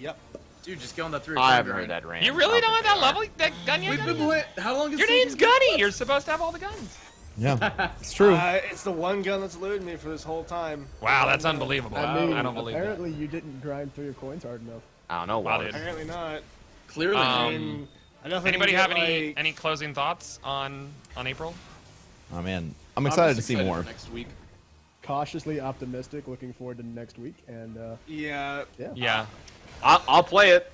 Yep. Dude, just go on that 3 I haven't heard that rant. You really don't have that level? That gun yet? We've been playing. How long is Your name's Gunny. You're supposed to have all the guns. Yeah, it's true. It's the one gun that's eluded me for this whole time. Wow, that's unbelievable. I mean, I don't believe that. apparently you didn't grind through your coins hard enough. I don't know Wow, why. dude. Apparently not. Clearly. I mean, I definitely Anybody can have get, like, any closing thoughts on April? Oh man, I'm excited to just see excited more. for next week. Cautiously optimistic, looking forward to next week, and Yeah. Yeah. I'll play it.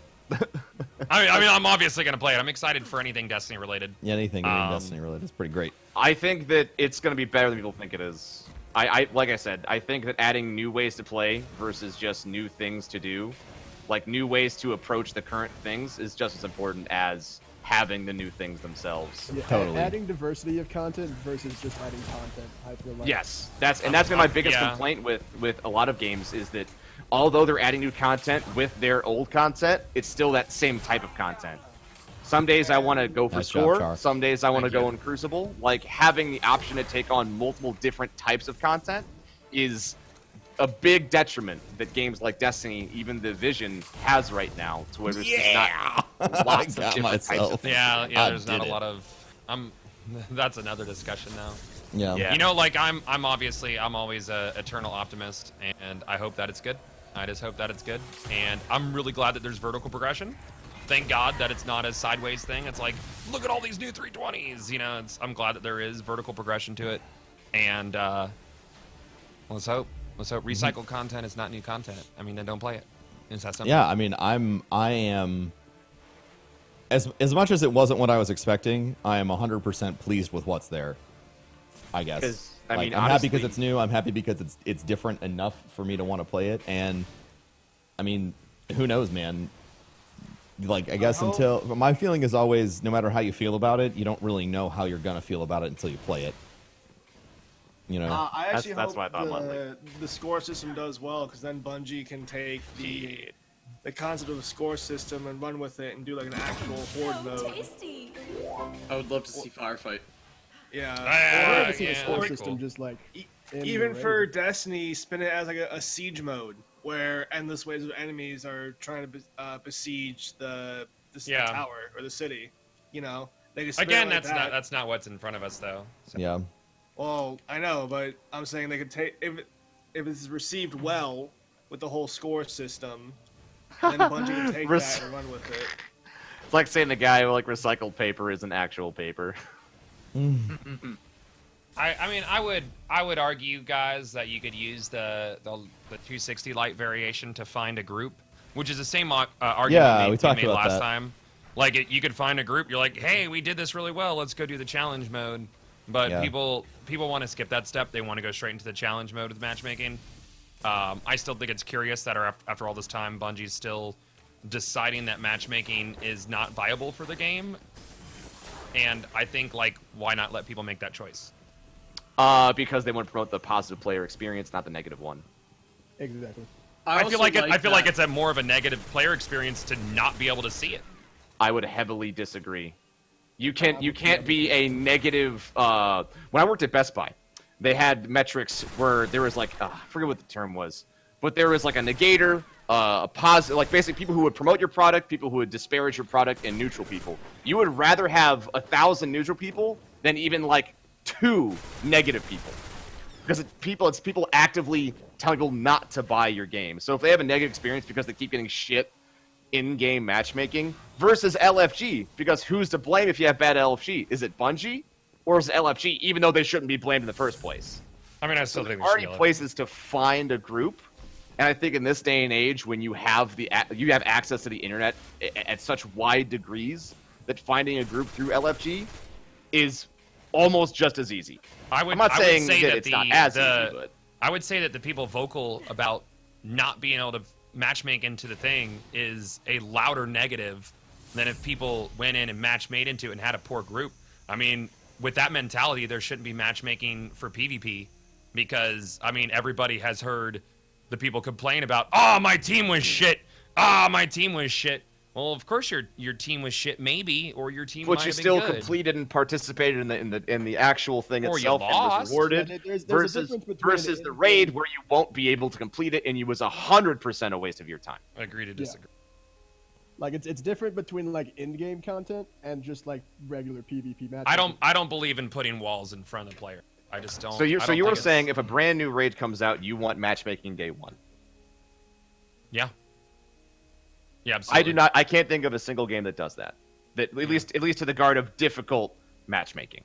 I mean, I'm obviously gonna play it. I'm excited for anything Destiny related. Yeah, anything in Destiny related is pretty great. I think that it's going to be better than people think it is. I like I said, I think that adding new ways to play versus just new things to do, like new ways to approach the current things, is just as important as having the new things themselves. yeah, Totally. adding diversity of content versus just adding content. I feel like Yes, that's been my biggest Yeah. complaint with a lot of games is that although they're adding new content with their old content, it's still that same type of content. Some days I want to go for Nice job, score. Char. Some days I want to Thank go you. in Crucible. Like having the option to take on multiple different types of content is a big detriment that games like Destiny, even the Vision, has right now. To where there's just not lots I of got different types myself. of things. Yeah, I there's not did a it. lot of. That's another discussion now. Yeah. Yeah. You know, like I'm always a eternal optimist, and I hope that it's good. I just hope that it's good, and I'm really glad that there's vertical progression. Thank God that it's not a sideways thing. It's like, look at all these new 320s. You know, I'm glad that there is vertical progression to it, and let's hope recycled content is not new content. I mean, then don't play it. It's that simple. Yeah, I mean, I am as much as it wasn't what I was expecting, I am 100% pleased with what's there. I guess. 'Cause, I Like, mean, I'm happy because honestly- it's new. I'm happy because it's different enough for me to want to play it. And I mean, who knows, man? Like, I guess until my feeling is always, no matter how you feel about it, you don't really know how you're gonna feel about it until you play it. You know. I actually That's hope what I thought, the score system does well, because then Bungie can take the concept of a score system and run with it and do like an actual horde mode. Tasty. I would love to see Firefight. Yeah. Ah, I'd like to see the yeah, score that'd be system cool. just like in Even the for raid. Destiny, spin it as like a siege mode where endless waves of enemies are trying to besiege the Yeah. tower or the city. You know, they can spin Again, it like that's not what's in front of us though. So. Yeah. Well, I know, but I'm saying they could take if it's received well with the whole score system, then Bungie can take that and run with it. It's like saying the guy who like recycled paper isn't actual paper. I mean, I would argue, guys, that you could use the 260 light variation to find a group, which is the same argument Yeah, we we talked made about last that. time. Like, you could find a group. You're like, hey, we did this really well. Let's go do the challenge mode. But Yeah. people want to skip that step. They want to go straight into the challenge mode with matchmaking. I still think it's curious that after all this time, Bungie's still deciding that matchmaking is not viable for the game. And I think, like, why not let people make that choice? Because they want to promote the positive player experience, not the negative one. Exactly. I feel like that. it's a more of a negative player experience to not be able to see it. I would heavily disagree. You can't be a negative. When I worked at Best Buy, they had metrics where there was like I forget what the term was, but there was like a negator, a positive, like basically people who would promote your product, people who would disparage your product, and neutral people. You would rather have 1,000 neutral people than even like 2 negative people, because it's people actively telling people not to buy your game. So if they have a negative experience because they keep getting shit in-game matchmaking versus LFG, because who's to blame if you have bad LFG? Is it Bungie or is it LFG, even though they shouldn't be blamed in the first place? I mean, I still There think are we already should places to find a group, and I think in this day and age, when you have access to the internet at such wide degrees, that finding a group through LFG is almost just as easy. I'm not saying say that it's not as easy, but I would say that the people vocal about not being able to matchmake into the thing is a louder negative than if people went in and match-made into it and had a poor group. I mean, with that mentality, there shouldn't be matchmaking for PvP, because, I mean, everybody has heard the people complain about, oh, my team was shit. My team was shit. Well, of course your team was shit, maybe, or your team but might you have been still good. completed and participated in the actual thing Or you itself and lost. was rewarded Yeah, there's a versus difference between versus an the in-game- raid where you won't be able to complete it and you was 100% a waste of your time. Agree to disagree. Like it's different between like in-game content and just like regular PvP matches. I don't believe in putting walls in front of the player. I just don't. So you were think saying if a brand new raid comes out, you want matchmaking day one? Yeah. Yeah, absolutely. I do not. I can't think of a single game that does that. That at least to the guard of difficult matchmaking.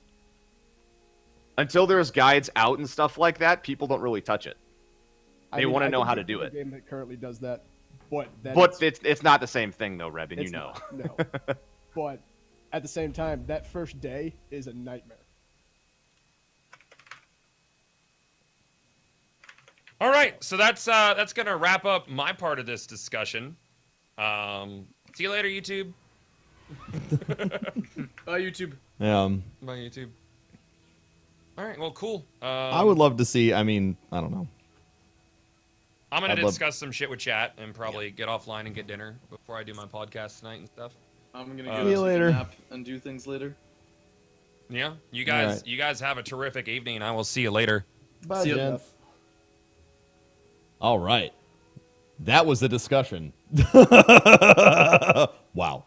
Until there's guides out and stuff like that, people don't really touch it. They want to know how to do it. Game that currently does that, but it's not the same thing though, Revin. You know. No. But at the same time, that first day is a nightmare. All right, so that's gonna wrap up my part of this discussion. See you later, YouTube. Bye, YouTube. Bye, YouTube. All right, well, cool. I would love to see. I mean, I don't know. I'm gonna discuss some shit with chat and probably get offline and get dinner before I do my podcast tonight and stuff. I'm gonna go take a nap and do things later. Yeah, you guys have a terrific evening. I will see you later. Bye, See ya. Jeff. All right. That was the discussion. Wow.